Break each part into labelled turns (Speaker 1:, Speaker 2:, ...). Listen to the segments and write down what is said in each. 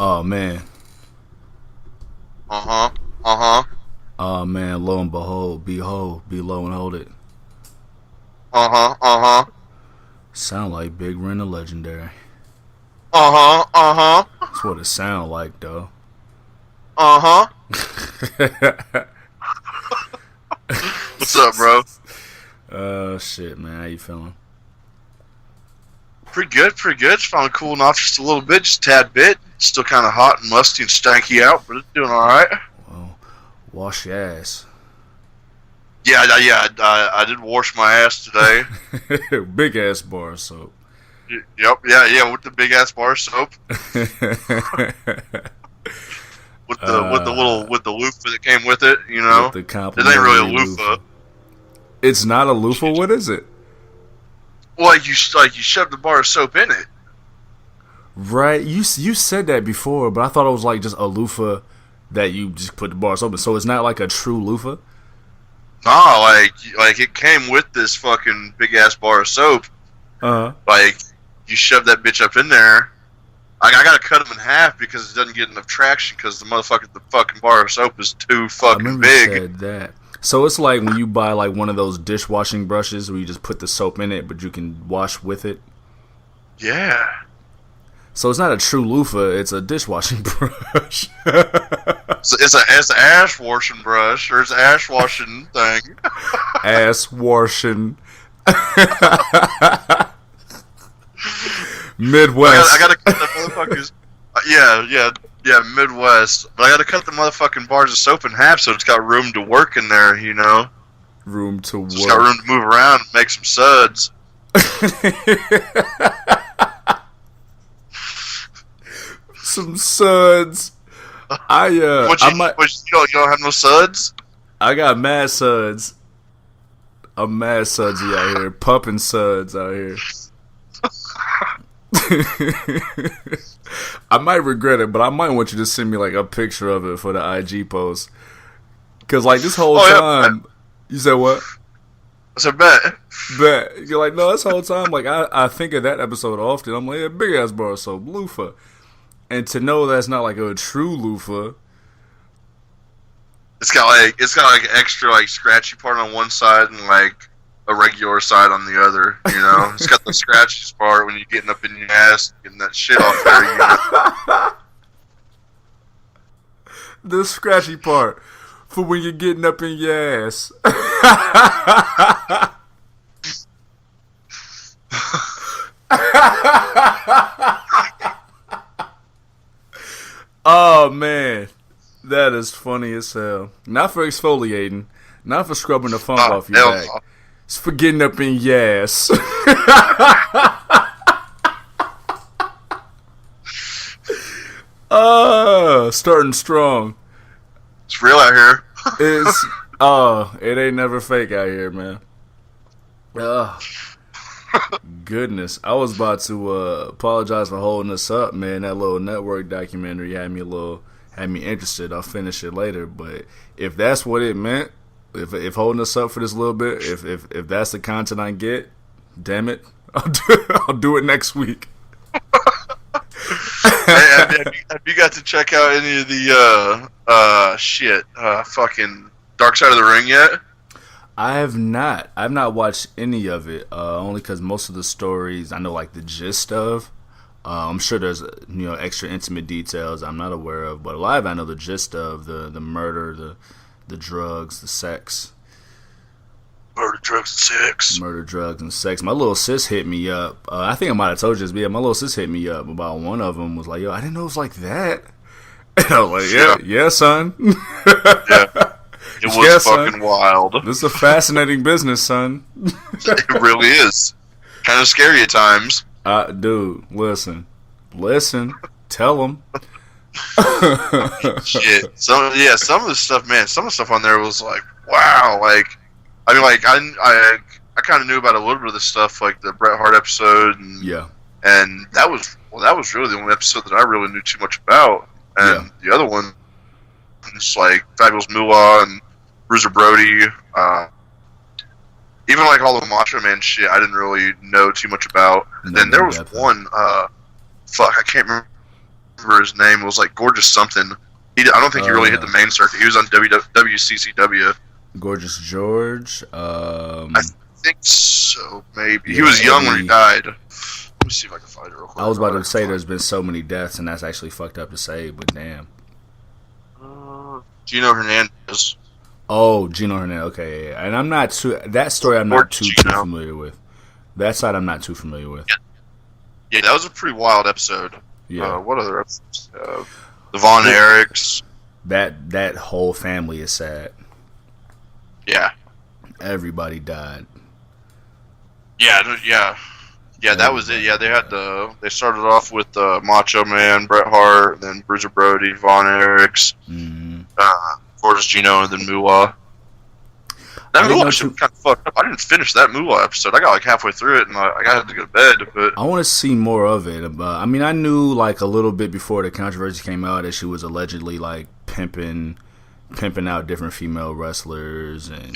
Speaker 1: Oh man. Oh man, lo and behold, behold, be low and hold it. Sound like Big Ren the Legendary. That's what it sound like, though.
Speaker 2: What's up, bro?
Speaker 1: Shit, man. How you feeling?
Speaker 2: Pretty good. It's finally cooling off just a little bit, just a tad bit. Still kind of hot and musty and stanky out, but it's doing all right.
Speaker 1: Well, wash your ass.
Speaker 2: Yeah. I did wash my ass today.
Speaker 1: Big ass bar of soap.
Speaker 2: Yep. Yeah. With the big ass bar of soap. with the loofah that came with it, you know.
Speaker 1: With the
Speaker 2: it ain't really a loofah.
Speaker 1: It's not a loofah. What is it?
Speaker 2: Well, you shove the bar of soap in it.
Speaker 1: Right. You said that before, but I thought it was like just a loofah that you just put the bar of soap in. So it's not like a true loofah.
Speaker 2: Nah, like it came with this fucking big ass bar of soap. Like you shove that bitch up in there. I gotta cut them in half because it doesn't get enough traction because the fucking bar of soap is too fucking big.
Speaker 1: You said that. So it's like when you buy like one of those dishwashing brushes where you just put the soap in it, but you can wash with it.
Speaker 2: Yeah.
Speaker 1: So it's not a true loofah; it's a dishwashing brush.
Speaker 2: It's an ass washing brush, or it's an ass washing thing.
Speaker 1: Ass washing. Midwest.
Speaker 2: I gotta cut the motherfuckers. Yeah, Midwest. But I gotta cut the motherfucking bars of soap in half so it's got room to work in there, you know?
Speaker 1: Room to work.
Speaker 2: It's got room to move around and make some suds.
Speaker 1: Some suds. You
Speaker 2: don't have no suds?
Speaker 1: I got mad suds. I'm mad sudsy out here. Pumping suds out here. I might regret it, but I might want you to send me like a picture of it for the IG post. Cause like this whole time, you said what?
Speaker 2: I said bet.
Speaker 1: You're like, no, this whole time, like I think of that episode often. I'm like, yeah, big ass bar of soap, loofah, and to know that's not like a true loofah.
Speaker 2: It's got like an extra like scratchy part on one side and like a regular side on the other, you know. It's got the scratchiest part when you're getting up in your ass, getting that shit off there, you know.
Speaker 1: The scratchy part for when you're getting up in your ass. Oh man, that is funny as hell. Not for exfoliating, not for scrubbing the funk off your back. No. It's for getting up in your ass. Starting strong.
Speaker 2: It's real out here.
Speaker 1: It ain't never fake out here, man. Goodness. I was about to apologize for holding us up, man. That little network documentary had me interested. I'll finish it later, but if that's what it meant, if holding us up for this little bit, if that's the content I get, damn it, I'll do it next week.
Speaker 2: Hey, have you got to check out any of the fucking Dark Side of the Ring yet?
Speaker 1: I have not. I've not watched any of it. Only because most of the stories I know like the gist of. I'm sure there's extra intimate details I'm not aware of, but a lot of it I know the gist of the murder, the drugs, the sex.
Speaker 2: Murder, drugs, and sex.
Speaker 1: My little sis hit me up. I think I might have told you this, but yeah, my little sis hit me up about one of them. Was like, yo, I didn't know it was like that. And I was like, yeah, son.
Speaker 2: Yeah. It was fucking wild.
Speaker 1: This is a fascinating business, son.
Speaker 2: It really is. Kind of scary at times.
Speaker 1: Dude, listen. Tell them.
Speaker 2: Shit. Some of the stuff, man. Some of the stuff on there was like, wow. Like, I mean, like I kind of knew about a little bit of this stuff, like the Bret Hart episode, and that was really the only episode that I really knew too much about. And the other one, it's like Fabulous Moolah and Bruiser Brody, even like all the Macho Man shit, I didn't really know too much about. And then there was one, I can't remember remember his name. It was like Gorgeous something. I don't think he really hit the main circuit. He was on WCCW.
Speaker 1: Gorgeous George.
Speaker 2: I think so, maybe. He was young when he died. Let me see if I can find it real quick.
Speaker 1: I was about to say there's been so many deaths, and that's actually fucked up to say, but damn.
Speaker 2: Gino Hernandez.
Speaker 1: Oh, Gino Hernandez. Okay, yeah. And I'm not too... That story I'm not too familiar with. That side I'm not too familiar with.
Speaker 2: Yeah, that was a pretty wild episode.
Speaker 1: Yeah.
Speaker 2: What other episodes? The Von Erichs.
Speaker 1: That whole family is sad.
Speaker 2: Yeah.
Speaker 1: Everybody died.
Speaker 2: Yeah, that was it. Yeah, they started off with Macho Man, Bret Hart, then Bruiser Brody, Von Erichs, of course Gino, and then Moolah. That Moolah episode kind of fucked up. I didn't finish that Moolah episode. I got like halfway through it, and I got to go to bed. But
Speaker 1: I want to see more of it. I mean, I knew like a little bit before the controversy came out that she was allegedly like pimping out different female wrestlers and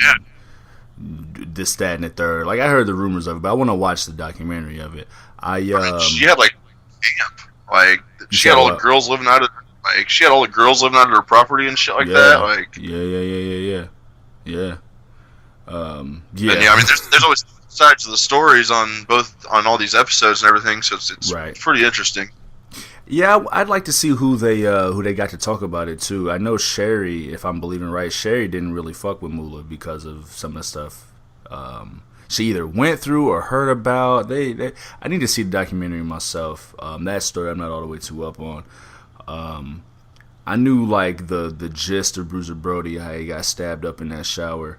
Speaker 1: this, that, and the third. Like I heard the rumors of it, but I want to watch the documentary of it.
Speaker 2: She had like camp. Like she had all the girls living out of her property and shit like that. Like
Speaker 1: yeah.
Speaker 2: Yeah, I mean, there's always sides of the stories on all these episodes and everything, so it's pretty interesting.
Speaker 1: Yeah, I'd like to see who they got to talk about it too. I know Sherry, if I'm believing right, Sherry didn't really fuck with Moolah because of some of the stuff she either went through or heard about. I need to see the documentary myself. That story I'm not all the way too up on. I knew like the gist of Bruiser Brody, how he got stabbed up in that shower,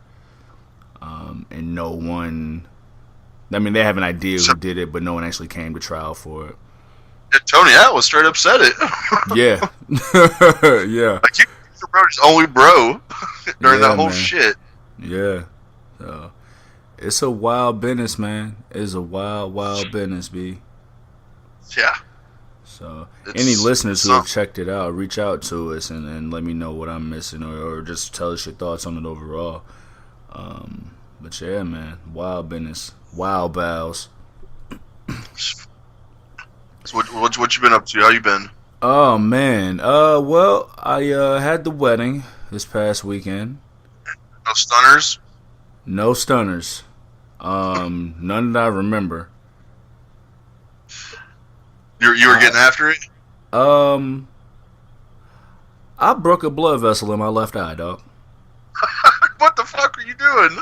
Speaker 1: and no one. I mean, they have an idea who did it, but no one actually came to trial for it.
Speaker 2: Yeah, Tony Atlas straight up said it.
Speaker 1: Yeah, yeah.
Speaker 2: Like Bruiser Brody's only bro during that whole shit.
Speaker 1: Yeah, so it's a wild business, man. It's a wild business, B.
Speaker 2: Yeah.
Speaker 1: So, any listeners who have checked it out, reach out to us and let me know what I'm missing or just tell us your thoughts on it overall. But yeah, man, wild business, wild bows.
Speaker 2: So what you been up to? How you been?
Speaker 1: Oh man, well, I had the wedding this past weekend.
Speaker 2: No stunners?
Speaker 1: No stunners. None that I remember.
Speaker 2: You were getting after it?
Speaker 1: I broke a blood vessel in my left eye, dog.
Speaker 2: What the fuck are you doing?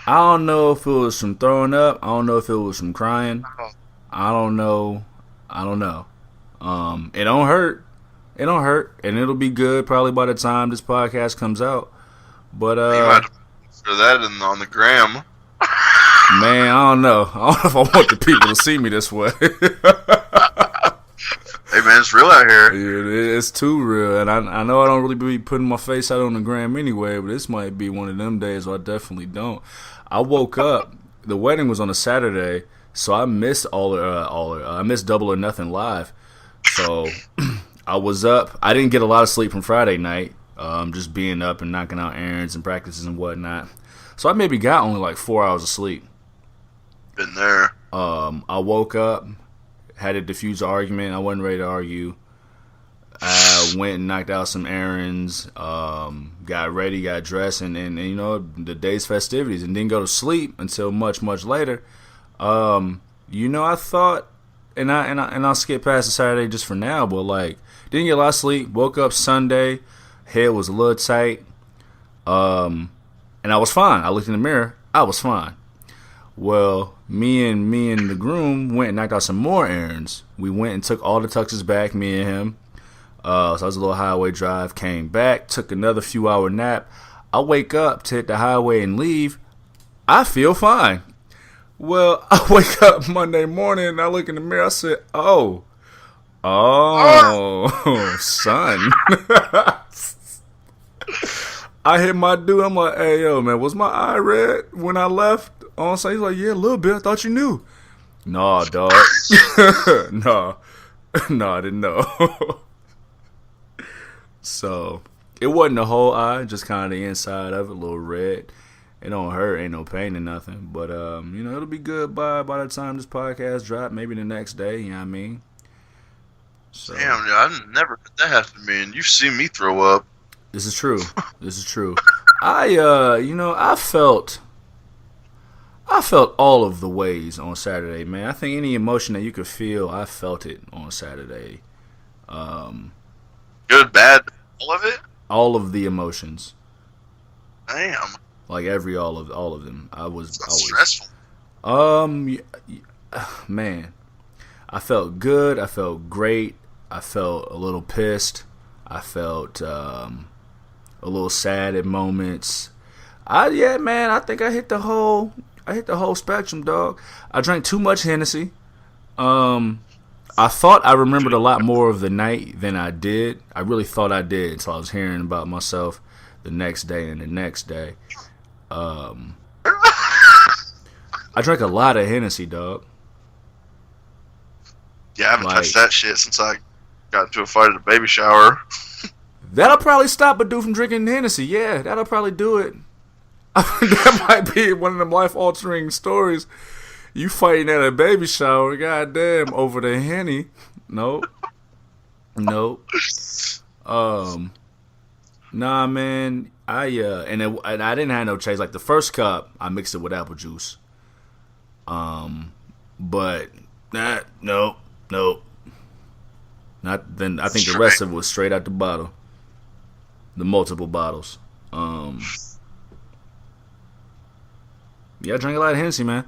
Speaker 1: I don't know if it was from throwing up. I don't know if it was from crying. I don't know. It don't hurt. It don't hurt, and it'll be good probably by the time this podcast comes out. But
Speaker 2: you might have to that on the gram.
Speaker 1: Man, I don't know. I don't know if I want the people to see me this way.
Speaker 2: Hey man, it's real out here.
Speaker 1: Yeah, it's too real, and I know I don't really be putting my face out on the gram anyway, but this might be one of them days where I definitely don't. I woke up. The wedding was on a Saturday, so I missed I missed Double or Nothing live. So I was up. I didn't get a lot of sleep from Friday night, just being up and knocking out errands and practices and whatnot. So I maybe got only like 4 hours of sleep.
Speaker 2: Been there.
Speaker 1: I woke up, had a diffuse argument. I wasn't ready to argue. I went and knocked out some errands, got ready, got dressed, and you know, the day's festivities, and didn't go to sleep until much later. You know, I thought, and I'll skip past the Saturday just for now, but like, didn't get a lot of sleep. Woke up Sunday, head was a little tight, and I was fine. I looked in the mirror, I was fine. Well, me and the groom went and knocked out some more errands. We went and took all the tuxes back, me and him. So I was a little highway drive, came back, took another few hour nap. I wake up to hit the highway and leave. I feel fine. Well, I wake up Monday morning and I look in the mirror. I said, oh, son. I hit my dude. I'm like, hey, yo, man, was my eye red when I left? On site, he's like, yeah, a little bit. I thought you knew. Nah, dog. No, I didn't know. So, it wasn't the whole eye, just kind of the inside of it, a little red. It don't hurt, ain't no pain or nothing. But, you know, it'll be good by the time this podcast drop, maybe the next day, you know what I mean? So,
Speaker 2: damn, dude, I never had that happen to me, and you've seen me throw up.
Speaker 1: This is true. This is true. I felt all of the ways on Saturday, man. I think any emotion that you could feel, I felt it on Saturday.
Speaker 2: Good, bad, all of it?
Speaker 1: All of the emotions.
Speaker 2: Damn.
Speaker 1: Like all of them. I was
Speaker 2: stressful.
Speaker 1: Man. I felt good, I felt great, I felt a little pissed, I felt a little sad at moments. I think I hit the whole spectrum, dog. I drank too much Hennessy. I thought I remembered a lot more of the night than I did. I really thought I did until I was hearing about myself the next day and the next day. I drank a lot of Hennessy, dog.
Speaker 2: Yeah, I haven't touched that shit since I got into a fight at a baby shower.
Speaker 1: That'll probably stop a dude from drinking Hennessy. Yeah, that'll probably do it. That might be one of them life-altering stories. You fighting at a baby shower, goddamn, over the Henny. Nope. Nah, man. I didn't have no chase. Like the first cup, I mixed it with apple juice. But nope. Not then. I think the rest of it was straight out the bottle. The multiple bottles. Yeah, I drank a lot of Hennessy, man.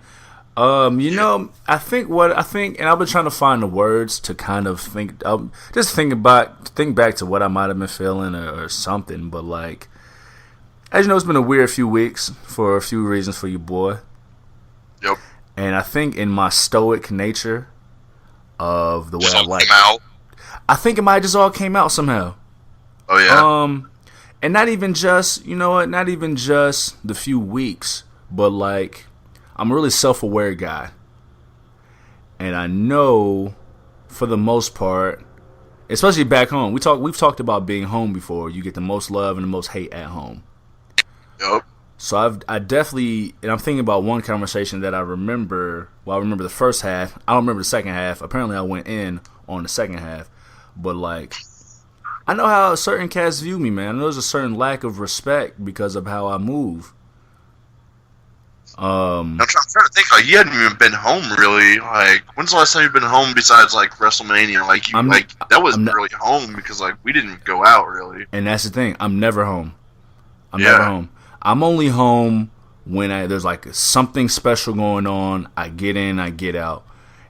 Speaker 1: I think, and I've been trying to find the words to kind of think back to what I might have been feeling or something. But like, as you know, it's been a weird few weeks for a few reasons for you, boy.
Speaker 2: Yep. And
Speaker 1: I think in my stoic nature of the way I like, I think it might just all came out somehow.
Speaker 2: Oh yeah.
Speaker 1: And not even just, not even just the few weeks, but like, I'm a really self-aware guy. And I know, for the most part, especially back home, we've talked about being home before. You get the most love and the most hate at home.
Speaker 2: Yep.
Speaker 1: So I definitely, and I'm thinking about one conversation that I remember. Well, I remember the first half. I don't remember the second half. Apparently, I went in on the second half. But like, I know how certain cats view me, man. I know there's a certain lack of respect because of how I move.
Speaker 2: I'm trying to think. Like, you hadn't even been home, really. Like, when's the last time you've been home besides like WrestleMania? Like, that wasn't really home because like we didn't go out really.
Speaker 1: And that's the thing. I'm never home. Never home. I'm only home when there's like something special going on. I get in, I get out,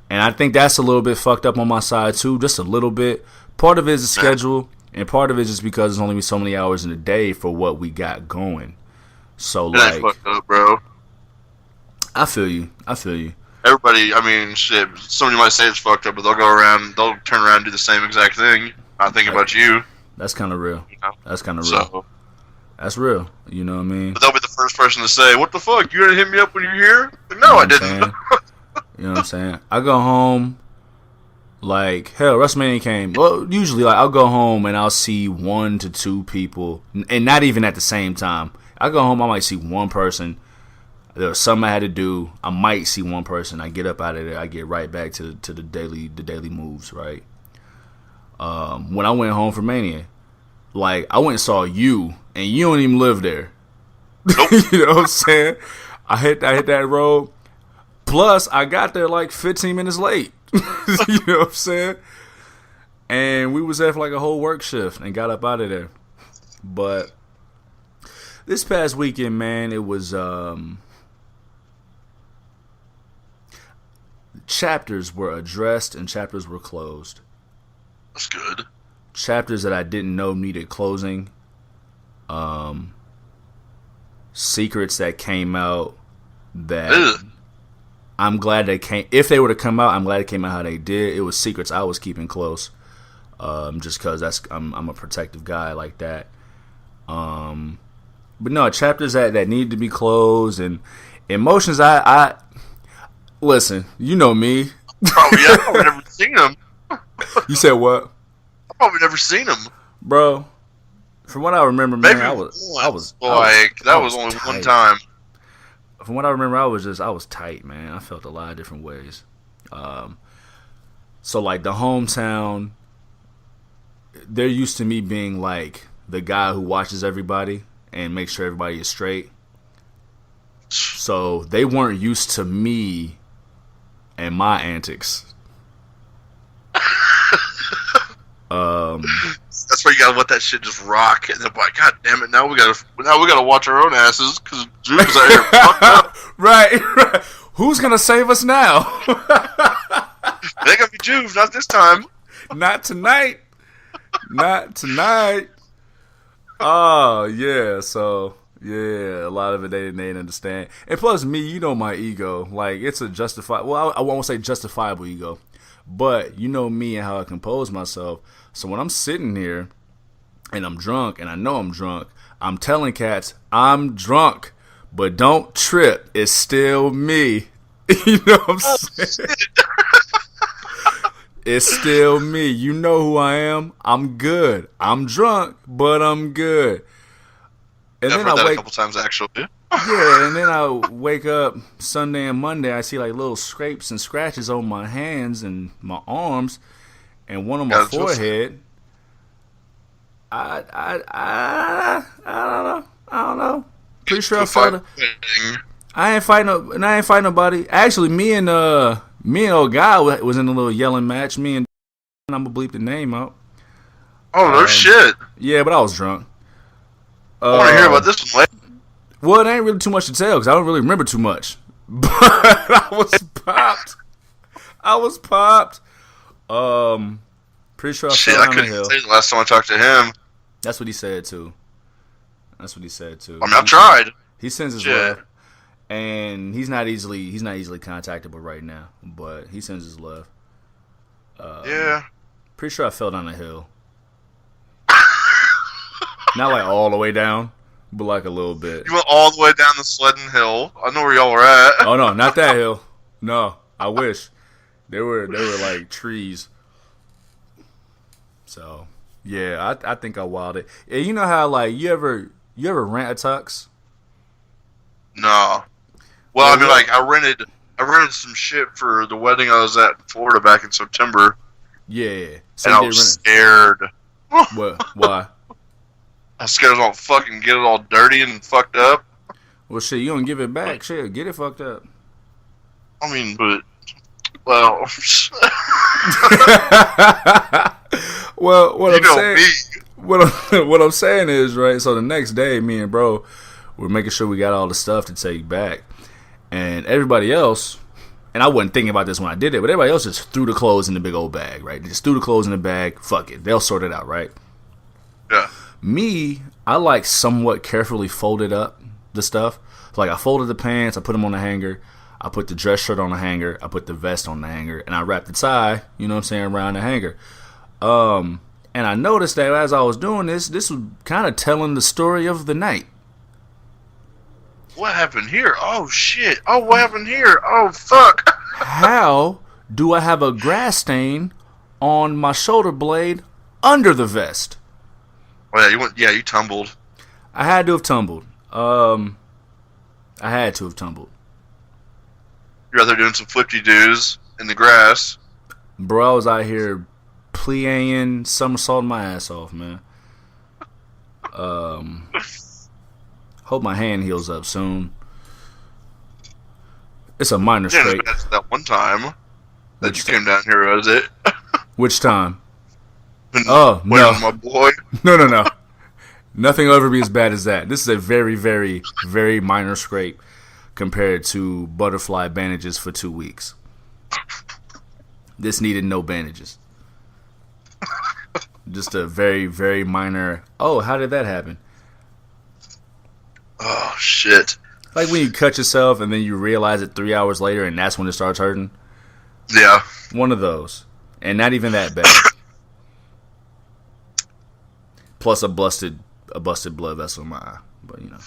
Speaker 1: and I think that's a little bit fucked up on my side too, just a little bit. Part of it is the schedule, and part of it is just because there's only so many hours in a day for what we got going. So like,
Speaker 2: fucked up, bro.
Speaker 1: I feel you.
Speaker 2: Everybody, I mean, shit. Somebody might say it's fucked up, but they'll turn around and do the same exact thing. I think about you.
Speaker 1: That's kind of real.
Speaker 2: You know?
Speaker 1: That's kind of real.
Speaker 2: So,
Speaker 1: that's real. You know what I mean?
Speaker 2: But they'll be the first person to say, "What the fuck? You didn't hit me up when you were here?" But no, I didn't.
Speaker 1: You know what I'm saying? I go home. Like, hell, WrestleMania came. Well, usually, like, I'll go home and I'll see 1 to 2 people, and not even at the same time. I go home, I might see one person. There was something I had to do. I might see one person. I get up out of there. I get right back to the daily moves, right? When I went home for Mania, like, I went and saw you, and you don't even live there.
Speaker 2: Nope.
Speaker 1: You know what I'm saying? I hit that road. Plus, I got there like 15 minutes late. You know what I'm saying? And we was there for like a whole work shift and got up out of there. But this past weekend, man, it was chapters were addressed and chapters were closed.
Speaker 2: That's good.
Speaker 1: Chapters that I didn't know needed closing. Secrets that came out that I'm glad they came. If they were to come out, I'm glad it came out how they did. It was secrets I was keeping close, just because I'm a protective guy like that. But no, chapters that need to be closed and emotions. I listen. You know me.
Speaker 2: I've probably never seen them.
Speaker 1: You said what?
Speaker 2: I've probably never seen them,
Speaker 1: bro. From what I remember, man, that was
Speaker 2: only
Speaker 1: tight.
Speaker 2: one time.
Speaker 1: From what I remember, I was tight, man. I felt a lot of different ways. So like the hometown they're used to me being like the guy who watches everybody and makes sure everybody is straight. So they weren't used to me and my antics.
Speaker 2: That's why you gotta let that shit just rock, and then like, God damn it! Now we gotta watch our own asses because Juv's out here fucked up.
Speaker 1: Right. Who's gonna save us now?
Speaker 2: They gonna be Juv, not this time.
Speaker 1: Not tonight. Not tonight. Oh yeah. So yeah, a lot of it they didn't understand. And plus, me, you know my ego. Like it's a justified. Well, I won't say justifiable ego, but you know me and how I compose myself. So when I'm sitting here and I'm drunk and I know I'm drunk, I'm telling cats I'm drunk, but don't trip. It's still me. You know what I'm saying? It's still me. You know who I am. I'm good. I'm drunk, but I'm good. And
Speaker 2: I've
Speaker 1: then
Speaker 2: heard
Speaker 1: I
Speaker 2: that
Speaker 1: wake
Speaker 2: a couple times actually.
Speaker 1: Yeah, and then I wake up Sunday and Monday. I see like little scrapes and scratches on my hands and my arms, and one on my forehead. I don't know. Pretty sure I felt it. I ain't fighting nobody. Actually, me and old guy was in a little yelling match. Me and I'm gonna bleep the name out.
Speaker 2: Oh no shit.
Speaker 1: Yeah, but I was drunk.
Speaker 2: I want to hear about this one later.
Speaker 1: Well, it ain't really too much to tell because I don't really remember too much. But I was popped. Pretty sure I fell down the hill.
Speaker 2: Say the last time I talked to him.
Speaker 1: That's what he said too. I mean,
Speaker 2: I've tried.
Speaker 1: He sends his love, and he's not easily contactable right now. But he sends his love.
Speaker 2: Yeah.
Speaker 1: Pretty sure I fell down the hill. Not like all the way down, but like a little bit.
Speaker 2: You went all the way down the sledding hill. I know where y'all were at.
Speaker 1: Oh no, not that hill. No, I wish. They were like trees. So yeah, I think I wilded. Yeah, you know how like you ever rent a tux?
Speaker 2: No. Well, I mean, like I rented some shit for the wedding I was at in Florida back in September.
Speaker 1: Yeah. So
Speaker 2: and I was scared.
Speaker 1: What? Why?
Speaker 2: I was scared I was gonna fucking get it all dirty and fucked up.
Speaker 1: Well, shit, you don't give it back. Shit, get it fucked up.
Speaker 2: I mean, but well,
Speaker 1: well, what I'm saying is right. So the next day, me and bro, we're making sure we got all the stuff to take back, and everybody else. And I wasn't thinking about this when I did it, but everybody else just threw the clothes in the big old bag, right? They just threw the clothes in the bag. Fuck it, they'll sort it out, right?
Speaker 2: Yeah.
Speaker 1: Me, I like somewhat carefully folded up the stuff. So like I folded the pants, I put them on the hanger, I put the dress shirt on the hanger, I put the vest on the hanger, and I wrapped the tie, you know what I'm saying, around the hanger. And I noticed that as I was doing this was kind of telling the story of the night.
Speaker 2: What happened here? Oh shit! Oh, what happened here? Oh fuck!
Speaker 1: How do I have a grass stain on my shoulder blade under the vest?
Speaker 2: Oh yeah, you tumbled.
Speaker 1: I had to have tumbled. You're
Speaker 2: out there doing some flippy-doos in the grass.
Speaker 1: Bro, I was out here plie-ing, somersaulting my ass off, man. Hope my hand heals up soon. It's a minor scrape.
Speaker 2: That's that one time that you came down here, was it?
Speaker 1: Which time? Oh, no.
Speaker 2: My boy.
Speaker 1: No. Nothing will ever be as bad as that. This is a very, very, very minor scrape compared to butterfly bandages for 2 weeks. This needed no bandages. Just a very, very minor, oh, how did that happen?
Speaker 2: Oh, shit.
Speaker 1: Like when you cut yourself and then you realize it 3 hours later and that's when it starts hurting?
Speaker 2: Yeah.
Speaker 1: One of those. And not even that bad. Plus a busted blood vessel in my eye. But, you know.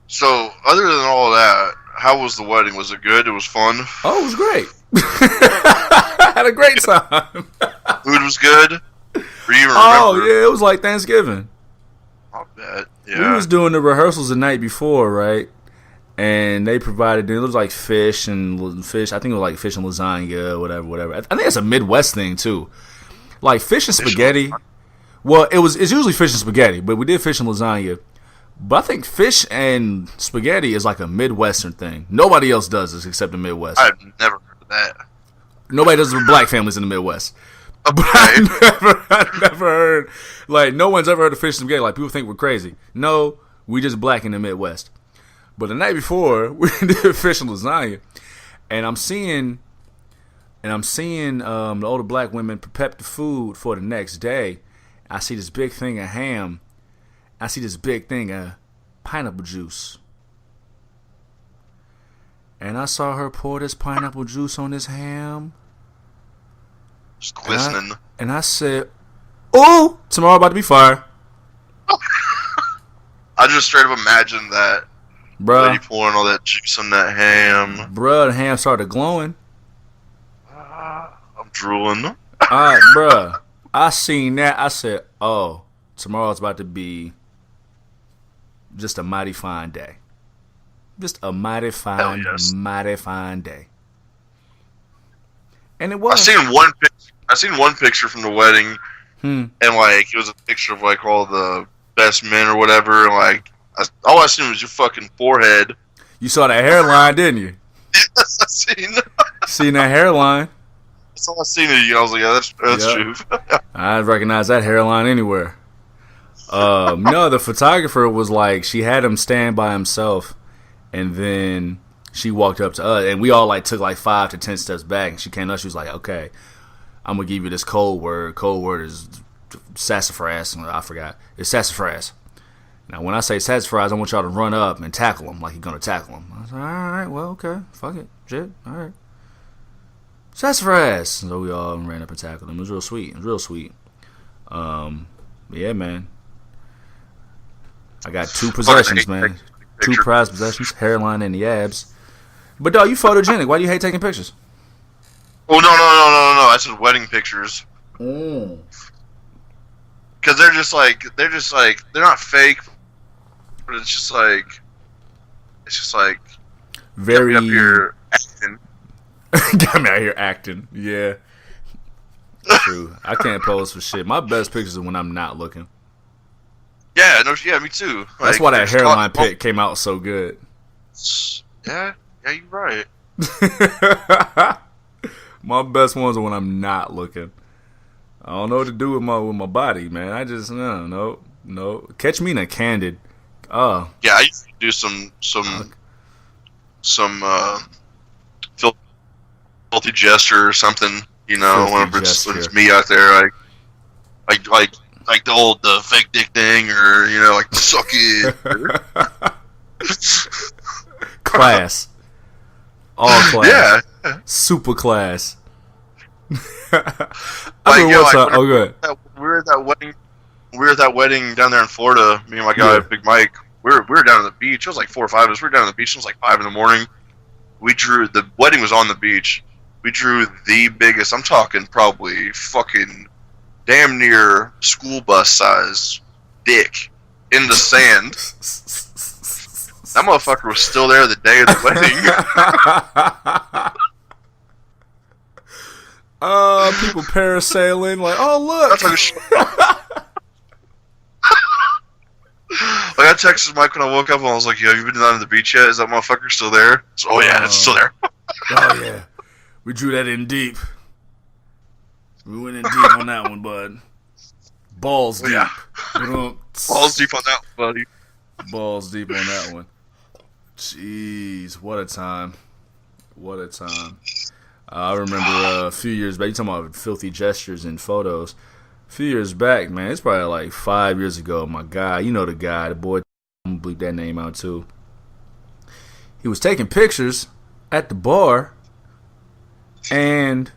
Speaker 2: So, other than all that, how was the wedding? Was it good? It was fun?
Speaker 1: Oh, it was great. I had a great time.
Speaker 2: Food was good? Or you even remember?
Speaker 1: Oh, yeah, it was like Thanksgiving.
Speaker 2: I bet. Yeah.
Speaker 1: We was doing the rehearsals the night before, right? And they provided, it was like fish. I think it was like fish and lasagna, whatever. I think it's a Midwest thing, too. Like fish and spaghetti. Well, it's usually fish and spaghetti, but we did fish and lasagna. But I think fish and spaghetti is like a Midwestern thing. Nobody else does this except the Midwest.
Speaker 2: I've never heard of that.
Speaker 1: Nobody does it with black families in the Midwest.
Speaker 2: Okay.
Speaker 1: But I never heard, like, no one's ever heard of fish and spaghetti. Like, people think we're crazy. No, we just black in the Midwest. But the night before, we did fish and lasagna, and I'm seeing the older black women prep the food for the next day. I see this big thing of ham. I see this big thing of pineapple juice. And I saw her pour this pineapple juice on this ham.
Speaker 2: Just glistening.
Speaker 1: And I said, "Oh, tomorrow about to be fire."
Speaker 2: I just straight up imagine that.
Speaker 1: Bruh.
Speaker 2: Lady pouring all that juice on that ham.
Speaker 1: Bruh, the ham started glowing.
Speaker 2: I'm drooling.
Speaker 1: Alright, bruh. I seen that. I said, "Oh, tomorrow's about to be just a mighty fine day. Just a mighty fine, mighty fine day." And it was.
Speaker 2: I seen one picture from the wedding, and like it was a picture of like all the best men or whatever. And like all I seen was your fucking forehead.
Speaker 1: You saw that hairline, didn't you?
Speaker 2: Yes, I seen.
Speaker 1: Seen that hairline?
Speaker 2: That's all I seen of you. I was like, yeah, that's true.
Speaker 1: I recognize that hairline anywhere. No, the photographer was like, she had him stand by himself, and then she walked up to us, and we all like took like 5 to 10 steps back, and she came up. She was like, "Okay, I'm gonna give you this code word. Code word is sassafras." I forgot. It's sassafras. Now, when I say sassafras, I want y'all to run up and tackle him like you're gonna tackle him. I was like, "All right, well, okay, fuck it, shit, all right." Sassafras. So we all ran up and tackled him. It was real sweet. It was real sweet. Yeah, man. I got 2 possessions, man. 2 prized possessions, hairline and the abs. But dog, you photogenic. Why do you hate taking pictures?
Speaker 2: Oh no! I said wedding pictures. Because they're not fake, but it's just like
Speaker 1: very
Speaker 2: up here acting.
Speaker 1: Got me out here acting. Yeah. True. I can't pose for shit. My best pictures are when I'm not looking.
Speaker 2: Yeah, me too. Like,
Speaker 1: that's why that hairline pic came out so good.
Speaker 2: Yeah, you're right.
Speaker 1: My best ones are when I'm not looking. I don't know what to do with my body, man. I just no. Catch me in a candid. Oh.
Speaker 2: Yeah, I used to do some filthy gesture or something. You know, whenever it's me out there, like the fake dick thing, or you know, like suck it.
Speaker 1: Class. All class.
Speaker 2: Yeah.
Speaker 1: Super class.
Speaker 2: We were at that wedding down there in Florida. Me and my guy, Big Mike. We were down at the beach. It was like 4 or 5 of us. We were down at the beach. It was like 5 in the morning. The wedding was on the beach. We drew the biggest. I'm talking probably fucking damn near school bus size dick in the sand. That motherfucker was still there the day of the wedding.
Speaker 1: People parasailing like, oh look.
Speaker 2: Like I texted Mike when I woke up and I was like, "Yo, you been down to the beach yet? Is that motherfucker still there?" So, oh yeah, it's still there.
Speaker 1: Oh yeah, we drew that in deep. We went in deep on that one, bud. Balls deep.
Speaker 2: Yeah. Balls deep on that one, buddy.
Speaker 1: Balls deep on that one. Jeez, what a time. What a time. I remember a few years back, you talking about filthy gestures and photos. A few years back, man, it's probably like 5 years ago, my guy, you know the guy, the boy, I'm going to bleep that name out too. He was taking pictures at the bar, and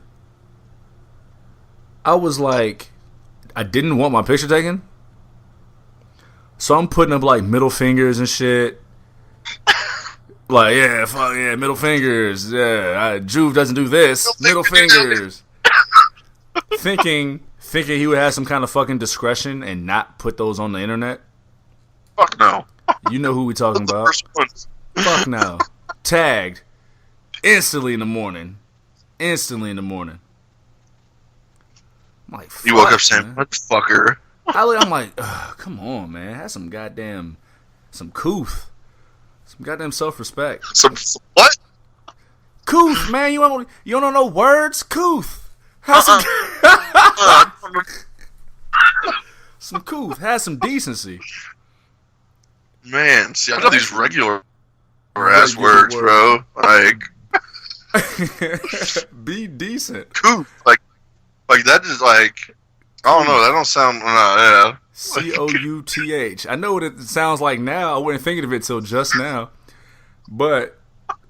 Speaker 1: I was like, I didn't want my picture taken, so I'm putting up like middle fingers and shit. Like, yeah, fuck yeah, middle fingers. Yeah, Juv doesn't do this. Middle fingers. Thinking he would have some kind of fucking discretion and not put those on the internet.
Speaker 2: Fuck no.
Speaker 1: You know who we talking about. Fuck no. Tagged. Instantly in the morning. I'm like,
Speaker 2: you woke up saying, "Motherfucker."
Speaker 1: I'm like, come on, man. Have some couth. Some goddamn self-respect.
Speaker 2: Some what?
Speaker 1: Couth, man. You don't know words? Couth. Have some couth. Have some decency.
Speaker 2: Man, see, I know these regular ass words, bro. Like,
Speaker 1: be decent.
Speaker 2: Couth, like that is like, I don't know. That don't sound. Yeah.
Speaker 1: COUTH. I know what it sounds like now. I wasn't thinking of it till just now. But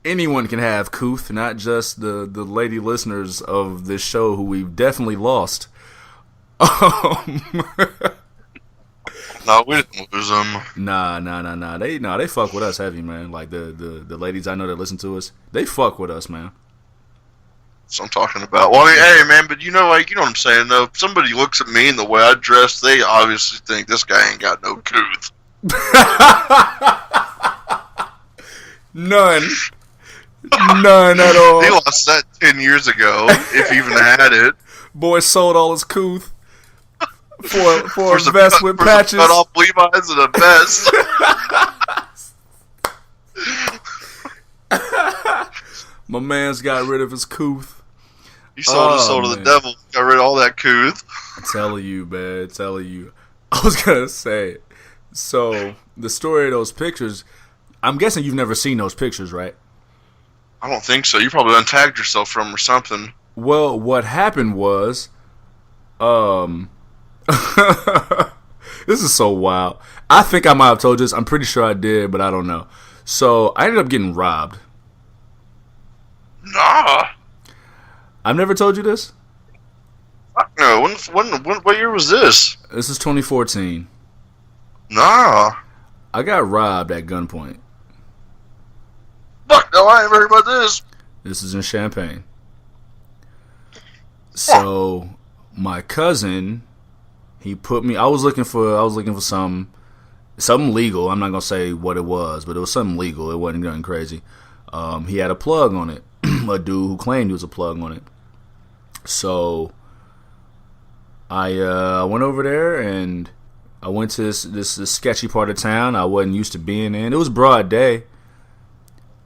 Speaker 1: anyone can have couth, not just the lady listeners of this show who we've definitely lost.
Speaker 2: No, we didn't lose them.
Speaker 1: Nah. They fuck with us heavy, man. Like the ladies I know that listen to us, they fuck with us, man.
Speaker 2: That's what I'm talking about. Well, I mean, hey, man, but you know what I'm saying, though? If somebody looks at me and the way I dress, they obviously think this guy ain't got no couth.
Speaker 1: None at all.
Speaker 2: He lost that 10 years ago, if he even had it.
Speaker 1: Boy sold all his couth for a vest with patches.
Speaker 2: Cut off Levi's and a vest.
Speaker 1: My man's got rid of his couth.
Speaker 2: He sold his soul to the devil. Got rid of all that couth.
Speaker 1: Telling you, man. Telling you. I was gonna say. So the story of those pictures. I'm guessing you've never seen those pictures, right?
Speaker 2: I don't think so. You probably untagged yourself from or something.
Speaker 1: Well, what happened was, this is so wild. I think I might have told you this. I'm pretty sure I did, but I don't know. So I ended up getting robbed.
Speaker 2: Nah.
Speaker 1: I've never told you this?
Speaker 2: No. What year was this?
Speaker 1: This is 2014.
Speaker 2: Nah.
Speaker 1: I got robbed at gunpoint.
Speaker 2: Fuck no, I ain't heard about this.
Speaker 1: This is in Champaign. So my cousin, he put me. I was looking for something legal. I'm not gonna say what it was, but it was something legal. It wasn't nothing crazy. He had a plug on it. A dude who claimed he was a plug on it. So I went over there and I went to this sketchy part of town I wasn't used to being in. It was broad day.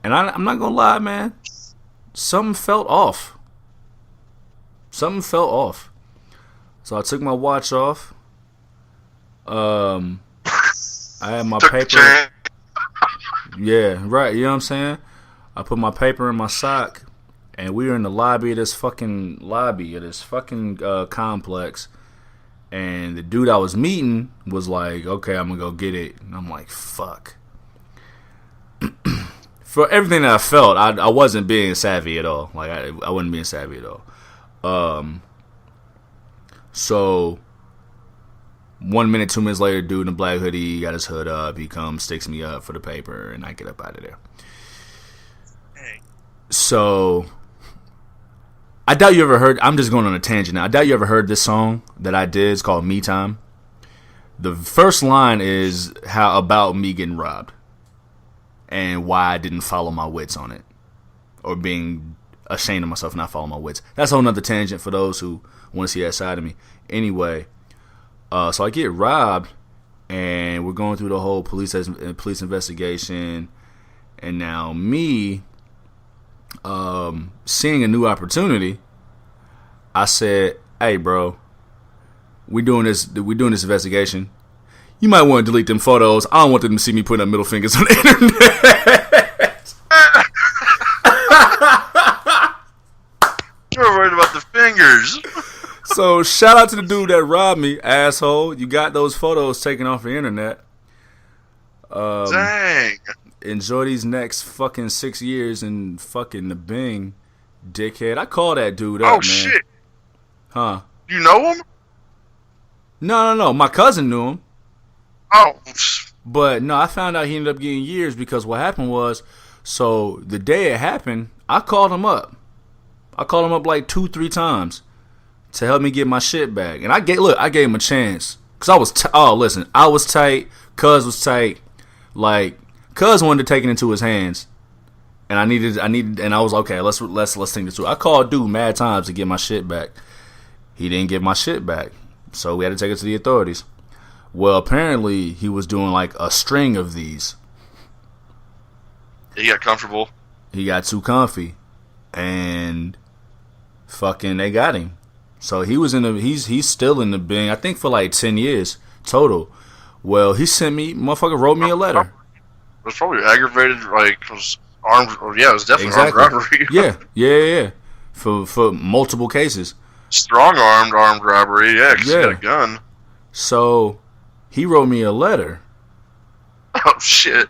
Speaker 1: And I'm not going to lie, man. Something felt off. So I took my watch off. I had my paper. Yeah, right. You know what I'm saying? I put my paper in my sock. And we were in the lobby of this fucking complex. And the dude I was meeting was like, okay, I'm going to go get it. And I'm like, fuck. For everything that I felt, I wasn't being savvy at all. Like, I wasn't being savvy at all. So, 1 minute, 2 minutes later, dude in a black hoodie, got his hood up. He comes, sticks me up for the paper, and I get up out of there. So, I doubt you ever heard, I'm just going on a tangent now. I doubt you ever heard this song that I did. It's called Me Time. The first line is how about me getting robbed and why I didn't follow my wits on it, or being ashamed of myself not following my wits. That's a whole nother tangent for those who want to see that side of me. Anyway, so I get robbed, and we're going through the whole police investigation, and now me, seeing a new opportunity, I said, "Hey, bro, we doing this investigation. You might want to delete them photos. I don't want them to see me putting up middle fingers on the internet."
Speaker 2: You're worried about the fingers.
Speaker 1: So shout out to the dude that robbed me, asshole. You got those photos taken off the internet.
Speaker 2: Dang.
Speaker 1: Enjoy these next fucking 6 years in fucking the Bing, dickhead. I call that dude up, man.
Speaker 2: Shit.
Speaker 1: Huh?
Speaker 2: You know him?
Speaker 1: No. My cousin knew him.
Speaker 2: Oh.
Speaker 1: But no, I found out he ended up getting years because what happened was, so the day it happened, I called him up. I called him up like 2-3 times to help me get my shit back. And I gave him a chance. Cause I was, I was tight. Cuz was tight. Like, Cuz wanted to take it into his hands. And I was okay, let's think this through. I called dude mad times to get my shit back. He didn't get my shit back. So we had to take it to the authorities. Well, apparently he was doing like a string of these.
Speaker 2: He got comfortable.
Speaker 1: He got too comfy, and fucking they got him. So he was in the he's still in the bin. I think for like 10 years total. Well, he sent me motherfucker wrote me a letter.
Speaker 2: It was probably aggravated, like it was armed. Yeah, it was definitely armed robbery.
Speaker 1: yeah. For multiple cases.
Speaker 2: Strong armed robbery. Yeah, because he got a gun.
Speaker 1: So he wrote me a letter.
Speaker 2: Oh shit.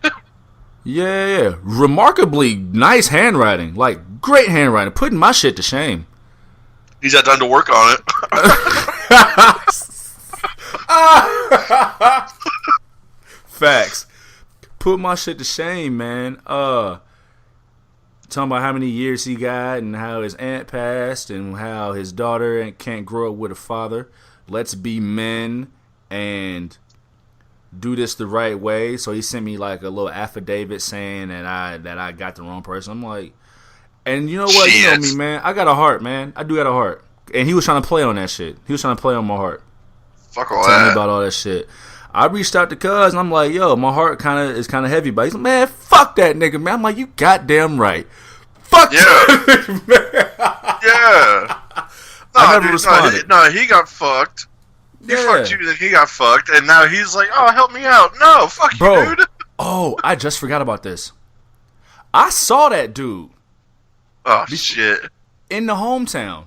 Speaker 1: Yeah. Remarkably nice handwriting. Like, great handwriting. Putting my shit to shame.
Speaker 2: He's had time to work on it.
Speaker 1: Facts. Put my shit to shame, man. Talking about how many years he got and how his aunt passed and how his daughter can't grow up with a father. Let's be men and do this the right way. So he sent me like a little affidavit saying that I got the wrong person. I'm like, and you know what? Shit. You know me, man. I got a heart, man. I do got a heart. And he was trying to play on that shit. He was trying to play on my heart.
Speaker 2: Fuck all
Speaker 1: Tell
Speaker 2: that.
Speaker 1: me about all that shit. I reached out to Cuz and I'm like, yo, my heart is kind of heavy. But he's like, man, fuck that nigga, man. I'm like, you goddamn right. Fuck that nigga, man.
Speaker 2: Yeah.
Speaker 1: I never responded.
Speaker 2: He got fucked. He fucked you, then he got fucked, and now he's like, "Oh, help me out!" No, fuck you, dude.
Speaker 1: Oh, I just forgot about this. I saw that dude.
Speaker 2: Oh shit!
Speaker 1: In the hometown,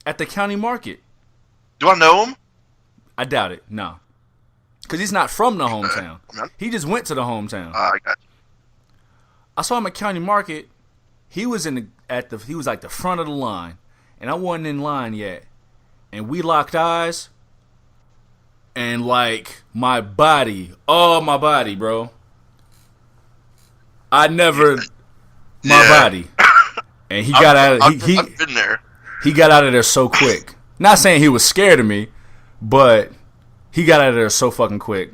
Speaker 1: at the county market.
Speaker 2: Do I know him?
Speaker 1: I doubt it. No, because he's not from the hometown. He just went to the hometown.
Speaker 2: I got you.
Speaker 1: I saw him at county market. He was he was like the front of the line, and I wasn't in line yet. And we locked eyes, and like my body, bro. Body. And he got out. I've
Speaker 2: been there.
Speaker 1: He got out of there so quick. Not saying he was scared of me, but he got out of there so fucking quick.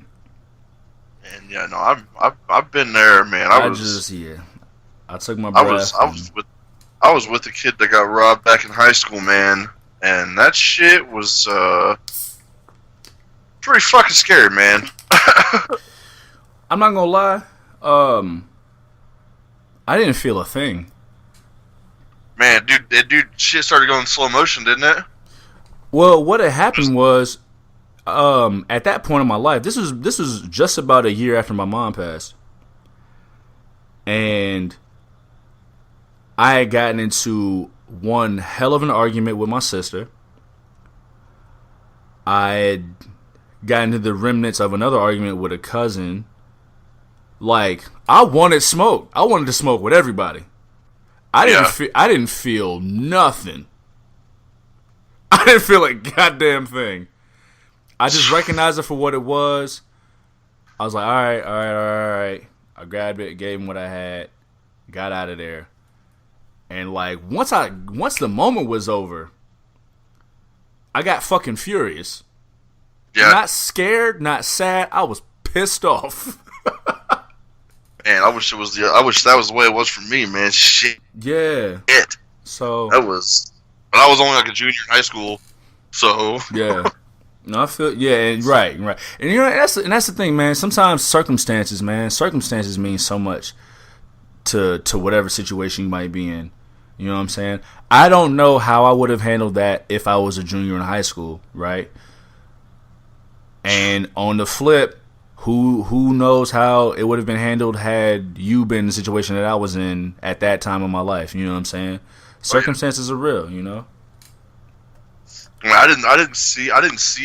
Speaker 2: And yeah, no, I've been there, man. I
Speaker 1: took my breath.
Speaker 2: I was with the kid that got robbed back in high school, man. And that shit was pretty fucking scary, man.
Speaker 1: I'm not gonna lie. I didn't feel a thing.
Speaker 2: Man, dude, shit started going in slow motion, didn't it?
Speaker 1: Well, what had happened was, at that point in my life, this was just about a year after my mom passed, and I had gotten into one hell of an argument with my sister. I had gotten into the remnants of another argument with a cousin. Like, I wanted smoke. I wanted to smoke with everybody. I didn't feel nothing. I didn't feel a goddamn thing. I just recognized it for what it was. I was like, all right. I grabbed it, gave him what I had, got out of there. And like once the moment was over, I got fucking furious. Yeah. Not scared, not sad. I was pissed off.
Speaker 2: Man, I wish that was the way it was for me, man. Shit.
Speaker 1: Yeah. So
Speaker 2: but I was only like a junior in high school, so
Speaker 1: yeah. No, I feel right. And you know that's the thing, man. Sometimes circumstances mean so much to whatever situation you might be in. You know what I'm saying? I don't know how I would have handled that if I was a junior in high school, right? And on the flip, who knows how it would have been handled had you been in the situation that I was in at that time of my life? You know what I'm saying? Circumstances are real, you know.
Speaker 2: I didn't see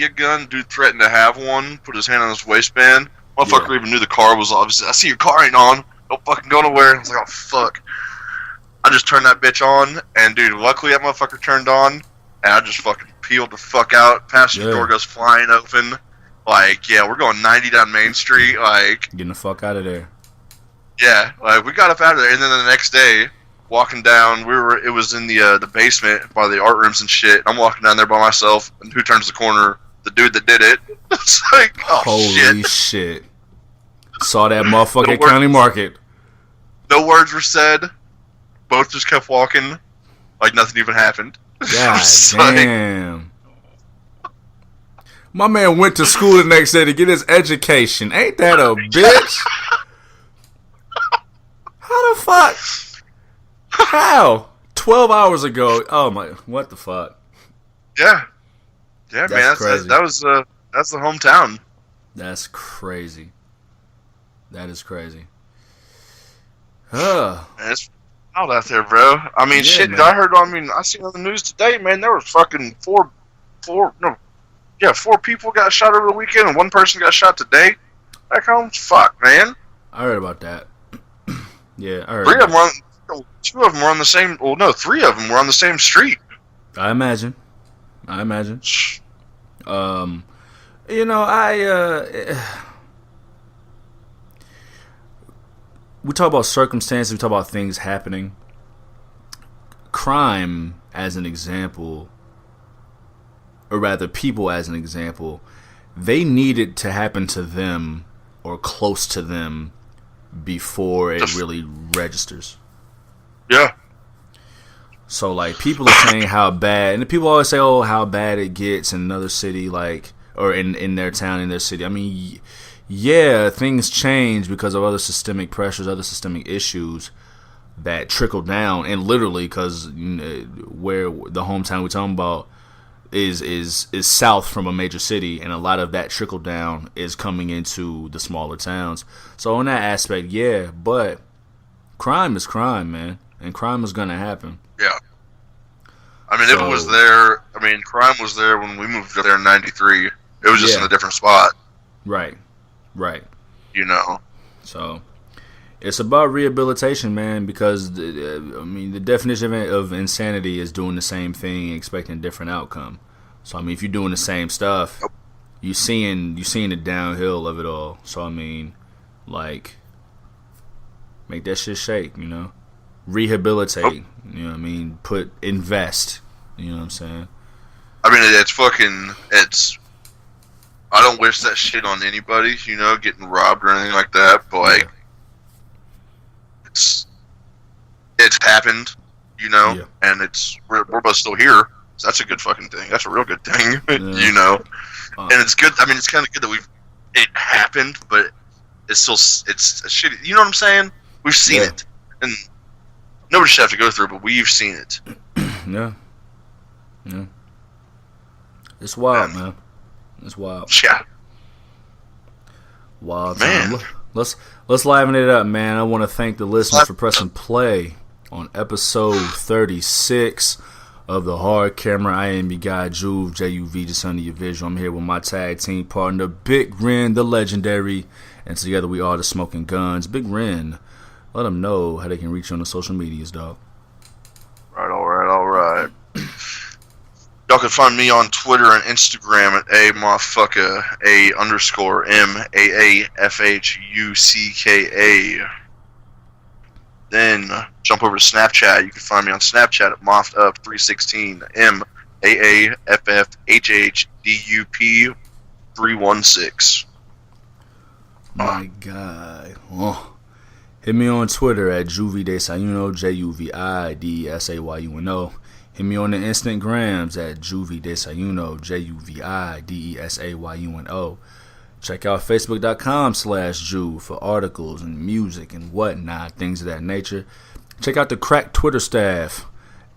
Speaker 2: a gun. Dude threatened to have one. Put his hand on his waistband. Motherfucker even knew the car was obviously. I see your car ain't on. Don't fucking go nowhere. I was like, oh fuck. I just turned that bitch on, and dude, luckily that motherfucker turned on, and I just fucking peeled the fuck out. Passenger door goes flying open. Like, yeah, we're going 90 down Main Street. Like,
Speaker 1: getting the fuck out of there.
Speaker 2: Yeah, like we got up out of there, and then the next day, walking down, it was in the basement by the art rooms and shit. I'm walking down there by myself, and who turns the corner? The dude that did it. It's like, oh
Speaker 1: holy shit! Saw that motherfucker at County Market.
Speaker 2: No words were said. Both just kept walking, like nothing even happened.
Speaker 1: God damn. My man went to school the next day to get his education. Ain't that a bitch? How the fuck? How? 12 hours ago. Oh my, what the fuck?
Speaker 2: Yeah. Yeah, that's man. That's the hometown.
Speaker 1: That's crazy. That is crazy.
Speaker 2: It's out there, bro. I mean, shit. Man. I seen on the news today, man. There was fucking four people got shot over the weekend, and one person got shot today. Back home, fuck, man.
Speaker 1: I heard about that. Yeah, I heard.
Speaker 2: Two of them were on the same. Well, no, three of them were on the same street.
Speaker 1: I imagine. You know, we talk about circumstances, we talk about things happening. Crime, as an example, or rather, people as an example, they need it to happen to them or close to them before it really registers.
Speaker 2: Yeah.
Speaker 1: So, like, people are saying how bad, and people always say, oh, how bad it gets in another city, like, or in their town, in their city. I mean, yeah, things change because of other systemic pressures, other systemic issues that trickle down, and literally, because where the hometown we're talking about is south from a major city, and a lot of that trickle down is coming into the smaller towns. So in that aspect, yeah, but crime is crime, man, and crime is gonna happen.
Speaker 2: Yeah. I mean, it was there. I mean, crime was there when we moved there in '93. It was just in a different spot.
Speaker 1: Right.
Speaker 2: You know.
Speaker 1: So it's about rehabilitation, man, because the definition of insanity is doing the same thing, expecting a different outcome. So I mean, if you're doing the same stuff, you're seeing the downhill of it all. So I mean, like, make that shit shake, you know. Rehabilitate, you know what I mean? Invest, you know what I'm saying?
Speaker 2: I mean, it's I don't wish that shit on anybody, you know, getting robbed or anything like that, but, like, it's happened, you know, and we're both still here, so that's a good fucking thing. That's a real good thing, you know? And it's good, I mean, it's kind of good that it happened, but it's still, it's a shitty, you know what I'm saying? We've seen it, and nobody should have to go through it, but we've seen it.
Speaker 1: Yeah. It's wild, man. It's wild.
Speaker 2: Yeah.
Speaker 1: Wild time. Man. Let's liven it up, man. I want to thank the listeners for pressing play on episode 36 of the Hard Camera. I am your guy, Juv, Juv, just under your visual. I'm here with my tag team partner, Big Ren, the legendary, and together we are the Smoking Guns. Big Ren, let them know how they can reach you on the social medias, dog.
Speaker 2: All right. Y'all can find me on Twitter and Instagram at _MAAFHUCKA. Then jump over to Snapchat. You can find me on Snapchat at MoffedUp316, MAAFFHHDUP316.
Speaker 1: My God. Oh. Hit me on Twitter at Juvi Desayuno, JUVIDESAYUNO. Hit me on the Instagrams at Juvi Desayuno, JUVIDESAYUNO. Check out Facebook.com/Juv for articles and music and whatnot, things of that nature. Check out the crack Twitter staff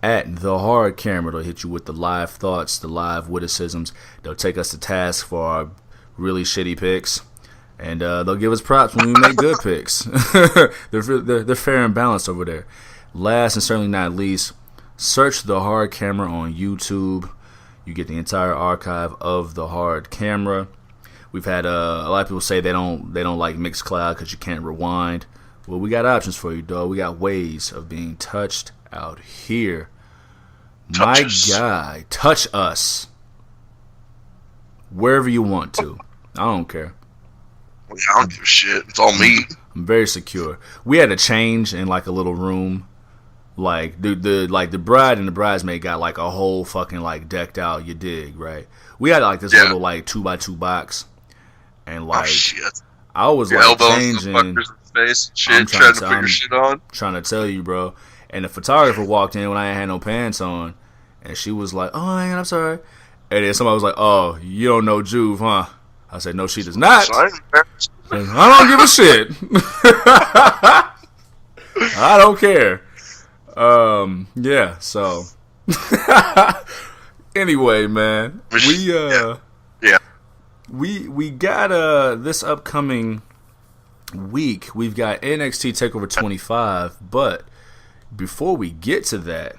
Speaker 1: at The Hard Camera. They'll hit you with the live thoughts, the live witticisms. They'll take us to task for our really shitty picks. And they'll give us props when we make good picks. They're fair and balanced over there. Last and certainly not least, search The Hard Camera on YouTube. You get the entire archive of The Hard Camera. We've had a lot of people say they don't like Mixcloud because you can't rewind. Well, we got options for you, dog. We got ways of being touched out here. My guy, touch us wherever you want to. I don't care.
Speaker 2: I don't give a shit. It's all me.
Speaker 1: I'm very secure. We had a change in like a little room. Like the bride and the bridesmaid got like a whole fucking like decked out. You dig, right? We had like this little like 2x2 box, and like I was your like changing. I'm trying to put your shit on. Trying to tell you, bro. And the photographer walked in when I ain't had no pants on, and she was like, "Oh man, I'm sorry." And then somebody was like, "Oh, you don't know Juv, huh?" I said, "No, she does not. I don't give a shit. I don't care." Yeah. So anyway, man, we got this upcoming week. We've got NXT Takeover 25, but before we get to that,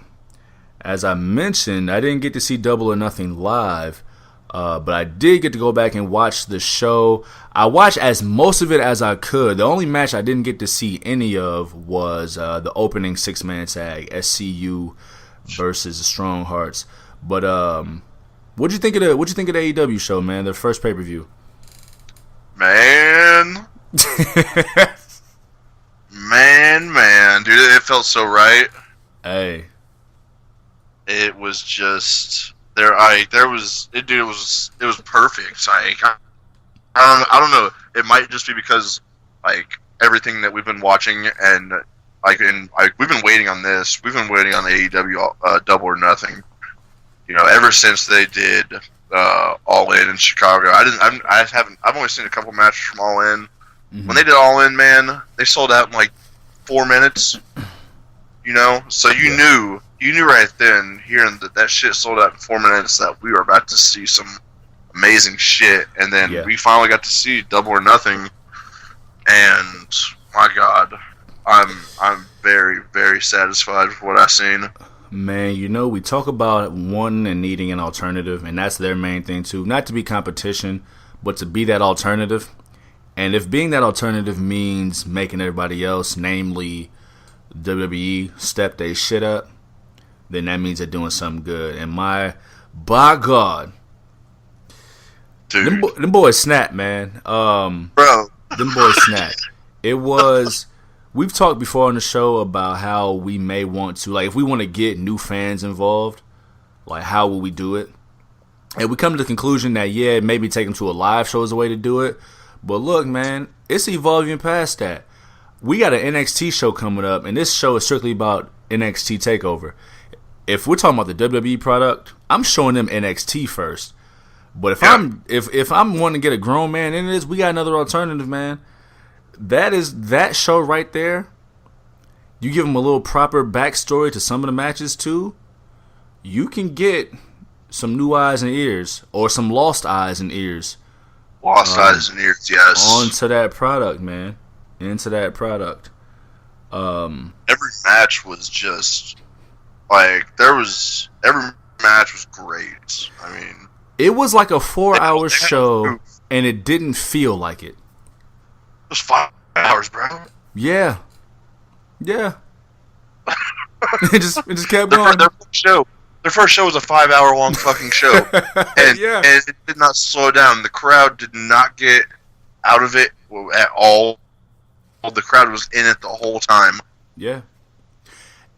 Speaker 1: as I mentioned, I didn't get to see Double or Nothing live, but I did get to go back and watch the show. I watched as most of it as I could. The only match I didn't get to see any of was the opening 6-man tag, SCU versus the Strong Hearts. But what'd you think of the AEW show, man? The first pay-per-view.
Speaker 2: Man, dude, it felt so right.
Speaker 1: Hey.
Speaker 2: It was just it was perfect. Like I don't know. It might just be because like everything that we've been watching and we've been waiting on this. We've been waiting on the AEW Double or Nothing. You know, ever since they did All In Chicago. I've only seen a couple matches from All In. Mm-hmm. When they did All In, man, they sold out in like 4 minutes. You know, so you knew right then, hearing that shit sold out in 4 minutes, that we were about to see some amazing shit. And then we finally got to see Double or Nothing, and my God, I'm very, very satisfied with what I've seen.
Speaker 1: Man, you know, we talk about wanting and needing an alternative, and that's their main thing too. Not to be competition, but to be that alternative. And if being that alternative means making everybody else, namely WWE, step their shit up, then that means they're doing something good. And by God,
Speaker 2: dude,
Speaker 1: them boys snap, man.
Speaker 2: Bro,
Speaker 1: them boys snap. It was. We've talked before on the show about how we may want to, like, if we want to get new fans involved, like, how will we do it? And we come to the conclusion that, maybe take them to a live show is a way to do it. But look, man, it's evolving past that. We got an NXT show coming up, and this show is strictly about NXT Takeover. If we're talking about the WWE product, I'm showing them NXT first. But if I'm wanting to get a grown man into this, we got another alternative, man. That show right there. You give them a little proper backstory to some of the matches too. You can get some new eyes and ears, or some lost eyes and ears.
Speaker 2: Lost eyes and ears, yes.
Speaker 1: Onto that product, man. Into that product.
Speaker 2: Every match was just like every match was great. I mean,
Speaker 1: it was like a 4-hour show, and it didn't feel like it.
Speaker 2: It was 5 hours, bro.
Speaker 1: Yeah. it just kept going.
Speaker 2: Their first show was a 5-hour long fucking show, and it did not slow down. The crowd did not get out of it at all. The crowd was in it the whole time.
Speaker 1: Yeah.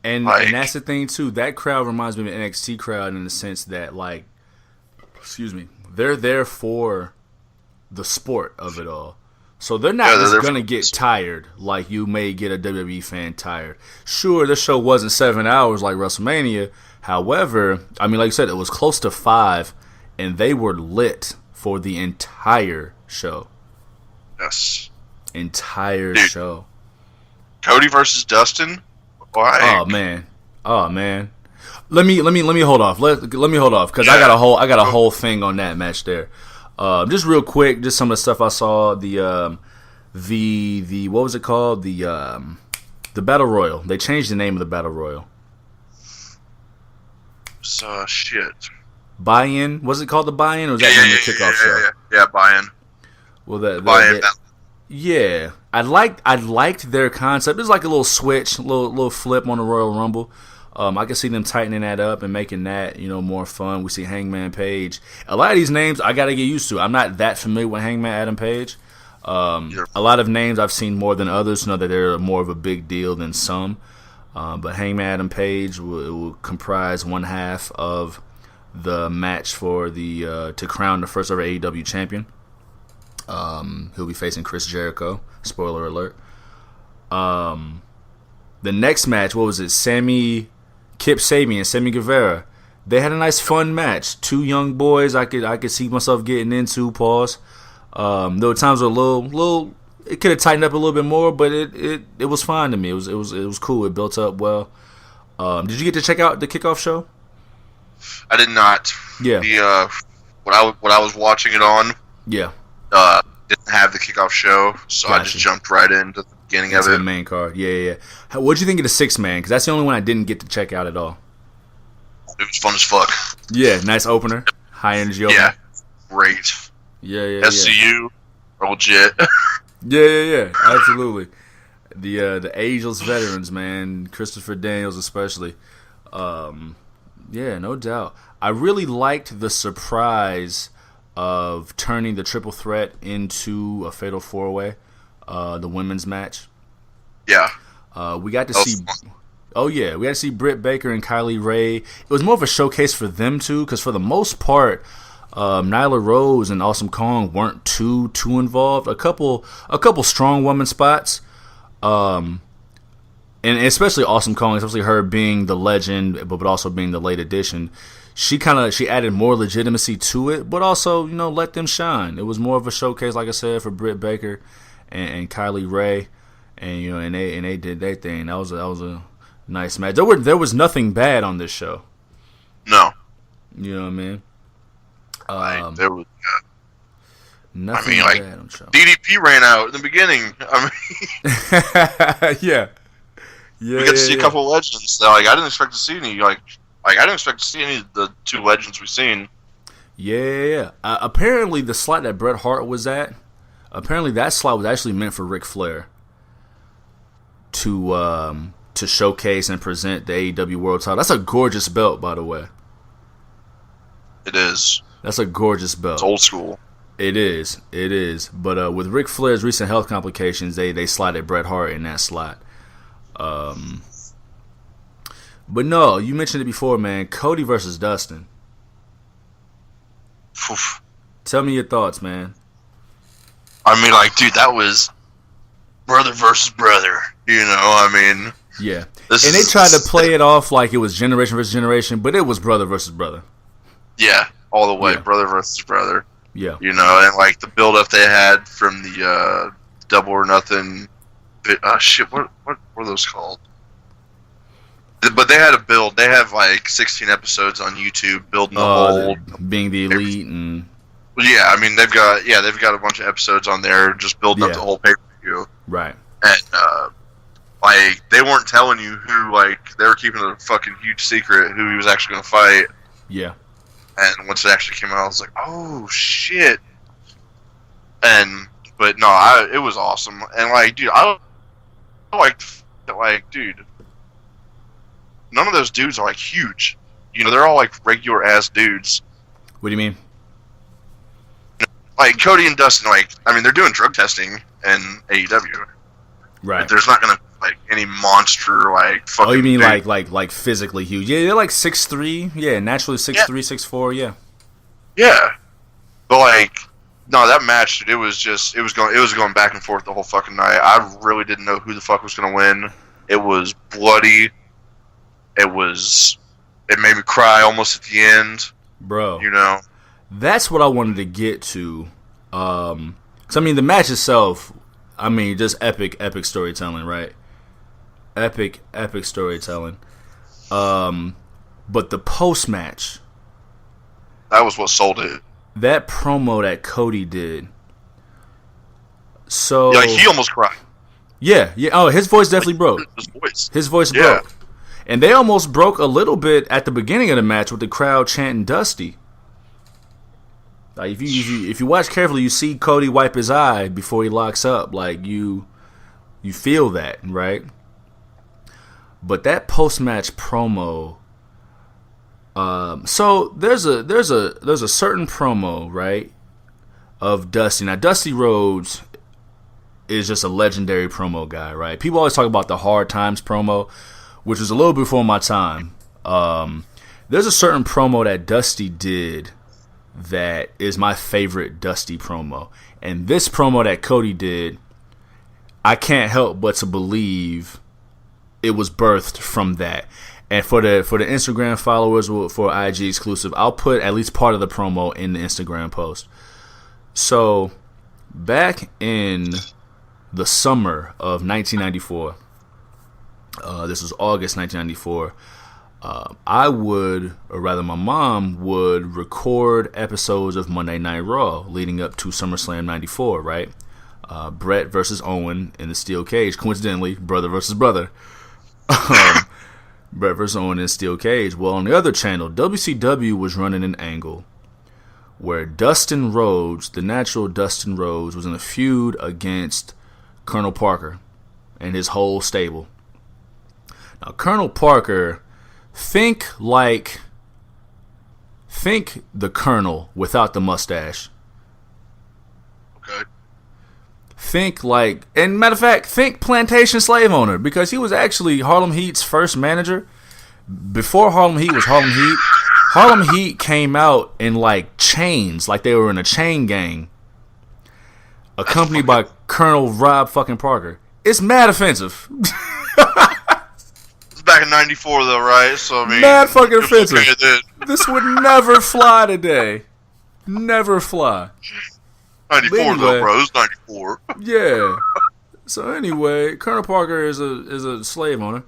Speaker 1: And that's the thing too. That crowd reminds me of an NXT crowd in the sense that, like, they're there for the sport of it all. So they're not just going to get tired like you may get a WWE fan tired. Sure, this show wasn't 7 hours like WrestleMania. However, I mean, like you said, it was close to 5, and they were lit for the entire show.
Speaker 2: Yes.
Speaker 1: Entire show.
Speaker 2: Cody versus Dustin? Why?
Speaker 1: Oh man. Let me hold off. Let me hold off because I got a whole thing on that match there. Just real quick, just some of the stuff I saw. The what was it called? The Battle Royal. They changed the name of the Battle Royal.
Speaker 2: Shit.
Speaker 1: Buy-in? Was it called the Buy-in, or was that the kickoff show?
Speaker 2: Yeah, Buy-in.
Speaker 1: Well, that
Speaker 2: Buy-in.
Speaker 1: Yeah, I liked their concept. It was like a little switch, little flip on the Royal Rumble. I can see them tightening that up and making that, more fun. We see Hangman Page. A lot of these names I got to get used to. I'm not that familiar with Hangman Adam Page. A lot of names I've seen more than others to know that they're more of a big deal than some. But Hangman Adam Page will comprise one half of the match for the to crown the first ever AEW champion. He'll be facing Chris Jericho. Spoiler alert. The next match, what was it? Kip Sabian, Sammy Guevara. they had a nice fun match. Two young boys I could see myself getting into. Pause. There were times where a little it could have tightened up a little bit more, but it was fine to me. It was cool. It built up well. Did you get to check out the kickoff show?
Speaker 2: I did not.
Speaker 1: Yeah.
Speaker 2: The what I was watching it on.
Speaker 1: Yeah.
Speaker 2: Didn't have the kickoff show, so
Speaker 1: Gotcha.
Speaker 2: I just jumped right into the beginning of it.
Speaker 1: The main card. Yeah. What'd you think of the 6-man? Because that's the only one I didn't get to check out at all.
Speaker 2: It was fun as fuck.
Speaker 1: Yeah, nice opener. High energy opener.
Speaker 2: Yeah, great.
Speaker 1: Yeah.
Speaker 2: SCU, legit.
Speaker 1: Yeah. Absolutely. The ageless veterans, man. Christopher Daniels especially. Yeah, no doubt. I really liked the surprise of turning the triple threat into a fatal 4-way, the women's match.
Speaker 2: Yeah.
Speaker 1: We got to see. Oh yeah, we got to see Britt Baker and Kylie Ray. It was more of a showcase for them too, because for the most part, Nyla Rose and Awesome Kong weren't too involved. A couple strong woman spots, and especially Awesome Kong, especially her being the legend, but also being the late addition. She added more legitimacy to it, but also let them shine. It was more of a showcase, like I said, for Britt Baker and Kylie Ray, and they did their thing. That was a nice match. There was nothing bad on this show.
Speaker 2: No.
Speaker 1: You know what I mean?
Speaker 2: There was
Speaker 1: nothing bad on the show.
Speaker 2: DDP ran out in the beginning.
Speaker 1: Yeah.
Speaker 2: We got to see a couple of legends. I didn't expect to see any. I didn't expect to see any of the two legends we've seen.
Speaker 1: Yeah. Apparently, the slot that Bret Hart was at, that slot was actually meant for Ric Flair to showcase and present the AEW World Title. That's a gorgeous belt, by the way.
Speaker 2: It is.
Speaker 1: That's a gorgeous belt.
Speaker 2: It's old school.
Speaker 1: It is. But with Ric Flair's recent health complications, they slotted Bret Hart in that slot. But no, you mentioned it before, man. Cody versus Dustin.
Speaker 2: Oof.
Speaker 1: Tell me your thoughts, man.
Speaker 2: Dude, that was brother versus brother.
Speaker 1: Yeah. They tried to play it off like it was generation versus generation, but it was brother versus brother.
Speaker 2: Yeah, all the way,
Speaker 1: Yeah.
Speaker 2: brother versus brother.
Speaker 1: Yeah.
Speaker 2: And the build up they had from the Double or Nothing. What were those called? But they had a build. They have 16 episodes on YouTube building the whole
Speaker 1: being the elite and
Speaker 2: yeah. They've got a bunch of episodes on there just building up the whole pay per view.
Speaker 1: Right.
Speaker 2: And they weren't telling you who. They were keeping it a fucking huge secret who he was actually going to fight.
Speaker 1: Yeah.
Speaker 2: And once it actually came out, I was like, oh shit. But no, it was awesome. And dude, I dude. None of those dudes are huge. They're all regular ass dudes.
Speaker 1: What do you mean?
Speaker 2: Cody and Dustin, they're doing drug testing in AEW.
Speaker 1: Right.
Speaker 2: There's not gonna any monster fucking.
Speaker 1: Oh, you mean
Speaker 2: dude.
Speaker 1: like physically huge? Yeah, they're 6'3". Yeah, naturally 6'3", 6'4". Yeah.
Speaker 2: Yeah, but no, that match, dude, it was going back and forth the whole fucking night. I really didn't know who the fuck was gonna win. It was bloody. It made me cry almost at the end.
Speaker 1: Bro.
Speaker 3: That's what I wanted to get to. So, the match itself, just epic storytelling, right? Epic storytelling. But the post-match,
Speaker 2: that was what sold it.
Speaker 3: that promo that Cody did. So
Speaker 2: he almost cried.
Speaker 3: Yeah. Oh, his voice definitely broke. His voice broke. And they almost broke a little bit at the beginning of the match with the crowd chanting Dusty. If you watch carefully, you see Cody wipe his eye before he locks up. You feel that, right? But that post-match promo. So there's a certain promo, right, of Dusty. Now Dusty Rhodes is just a legendary promo guy, right? People always talk about the Hard Times promo, which was a little before my time. There's a certain promo that Dusty did that is my favorite Dusty promo. And this promo that Cody did, I can't help but to believe it was birthed from that. And for the Instagram followers, for IG exclusive, I'll put at least part of the promo in the Instagram post. So, back in the summer of 1994, this was August 1994, my mom would record episodes of Monday Night Raw leading up to SummerSlam 94, right? Brett versus Owen in the steel cage. Coincidentally, brother versus brother. Brett versus Owen in the steel cage. Well, on the other channel, WCW was running an angle where Dustin Rhodes, the natural Dustin Rhodes, was in a feud against Colonel Parker and his whole stable. Now, Colonel Parker, think the Colonel without the mustache.
Speaker 2: Okay.
Speaker 3: And matter of fact, think plantation slave owner, because he was actually Harlem Heat's first manager. Before Harlem Heat was Harlem Heat, Harlem Heat came out in chains, like they were in a chain gang, accompanied by Colonel Rob fucking Parker. It's mad offensive.
Speaker 2: It's back in '94 though, right? So I mean,
Speaker 3: mad fucking offensive. Okay, this would never fly today. Never fly.
Speaker 2: 94 anyway, though, bro. It's 94.
Speaker 3: Yeah. So anyway, Colonel Parker is a slave owner,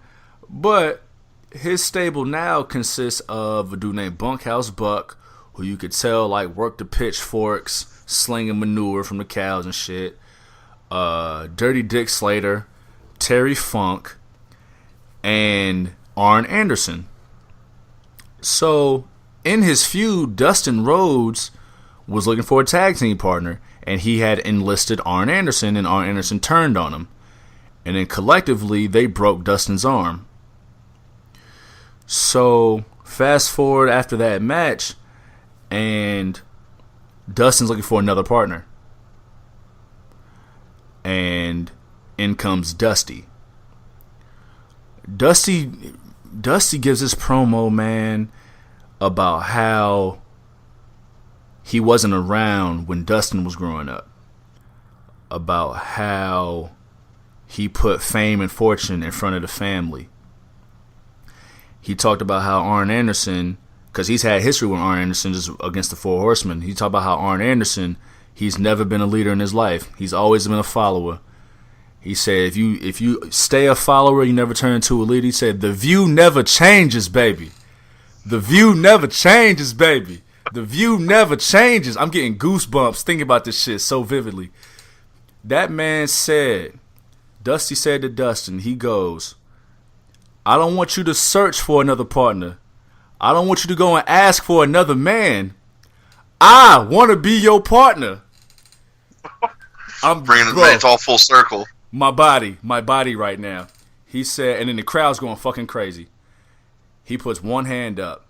Speaker 3: but his stable now consists of a dude named Bunkhouse Buck, who you could tell worked the pitchforks, slinging manure from the cows and shit. Dirty Dick Slater, Terry Funk, and Arn Anderson. So in his feud, Dustin Rhodes was looking for a tag team partner, and he had enlisted Arn Anderson, and Arn Anderson turned on him. And then collectively, they broke Dustin's arm. So, fast forward after that match, and Dustin's looking for another partner. And in comes Dusty. Dusty gives this promo, man, about how he wasn't around when Dustin was growing up. About how he put fame and fortune in front of the family. He talked about how Arn Anderson, because he's had history with Arn Anderson just against the Four Horsemen. He talked about how Arn Anderson, he's never been a leader in his life. He's always been a follower. He said, if you stay a follower, you never turn into a leader. He said, the view never changes, baby. The view never changes, baby. The view never changes. I'm getting goosebumps thinking about this shit so vividly. That man said, Dusty said to Dustin, he goes, I don't want you to search for another partner. I don't want you to go and ask for another man. I want to be your partner.
Speaker 2: I'm bringing it all full circle.
Speaker 3: My body right now. He said, and then the crowd's going fucking crazy. He puts one hand up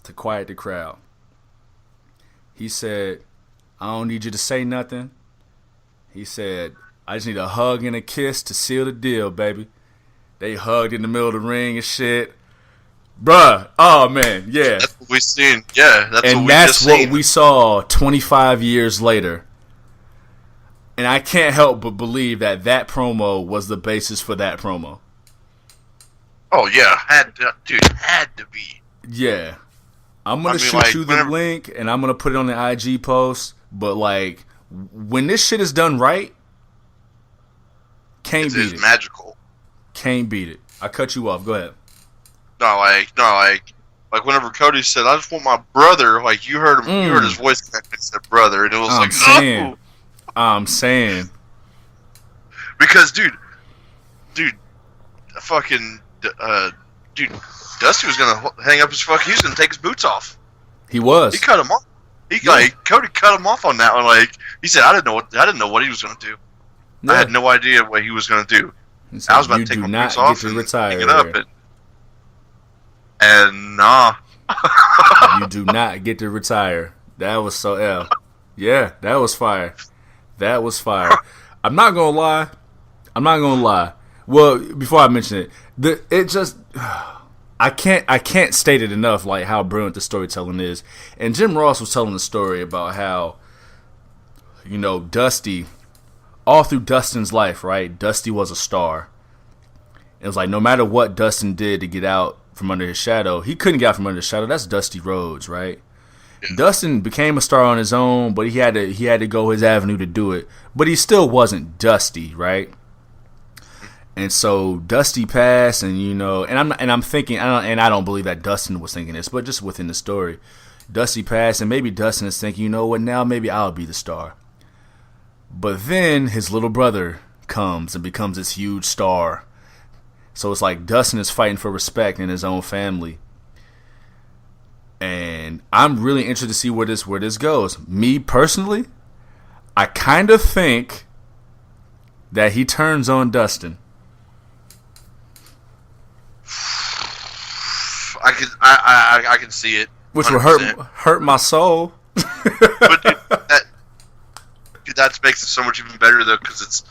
Speaker 3: to quiet the crowd. He said, I don't need you to say nothing. He said, I just need a hug and a kiss to seal the deal, baby. They hugged in the middle of the ring and shit. Bruh, oh man, yeah.
Speaker 2: That's what we seen. Yeah,
Speaker 3: that's what we saw 25 years later. And I can't help but believe that promo was the basis for that promo.
Speaker 2: Oh yeah, had to be.
Speaker 3: Yeah. I'm going to shoot you the link, and I'm going to put it on the IG post. But, when this shit is done right, can't beat it.
Speaker 2: It's magical.
Speaker 3: Can't beat it. I cut you off. Go ahead.
Speaker 2: No, whenever Cody said, I just want my brother, you heard him, you heard his voice connect and said brother, and it was
Speaker 3: I'm saying.
Speaker 2: Because, dude, Dusty was gonna hang up his he was gonna take his boots off.
Speaker 3: He was.
Speaker 2: He cut him off. Cody cut him off on that one. He said, I didn't know what he was gonna do. Yeah. I had no idea what he was gonna do. I was about to take my boots off and hang it up, and nah.
Speaker 3: You do not get to retire. That was so yeah. That was fire. That was fire. I'm not gonna lie. Well, before I mention it, I can't state it enough, how brilliant the storytelling is. And Jim Ross was telling the story about how, Dusty, all through Dustin's life, right? Dusty was a star. It was no matter what Dustin did to get out from under his shadow. He couldn't get out from under his shadow. That's Dusty Rhodes, right? Yeah. Dustin became a star on his own, but he had to go his avenue to do it. But he still wasn't Dusty, right? And so Dusty passed, and I'm thinking, I don't believe that Dustin was thinking this, but just within the story, Dusty passed, and maybe Dustin is thinking, you know what, now maybe I'll be the star. But then his little brother comes and becomes this huge star. So it's like Dustin is fighting for respect in his own family. And I'm really interested to see where this goes. Me personally, I kind of think that he turns on Dustin.
Speaker 2: I can see it. 100%.
Speaker 3: Which will hurt my soul.
Speaker 2: But that makes it so much even better though, because it's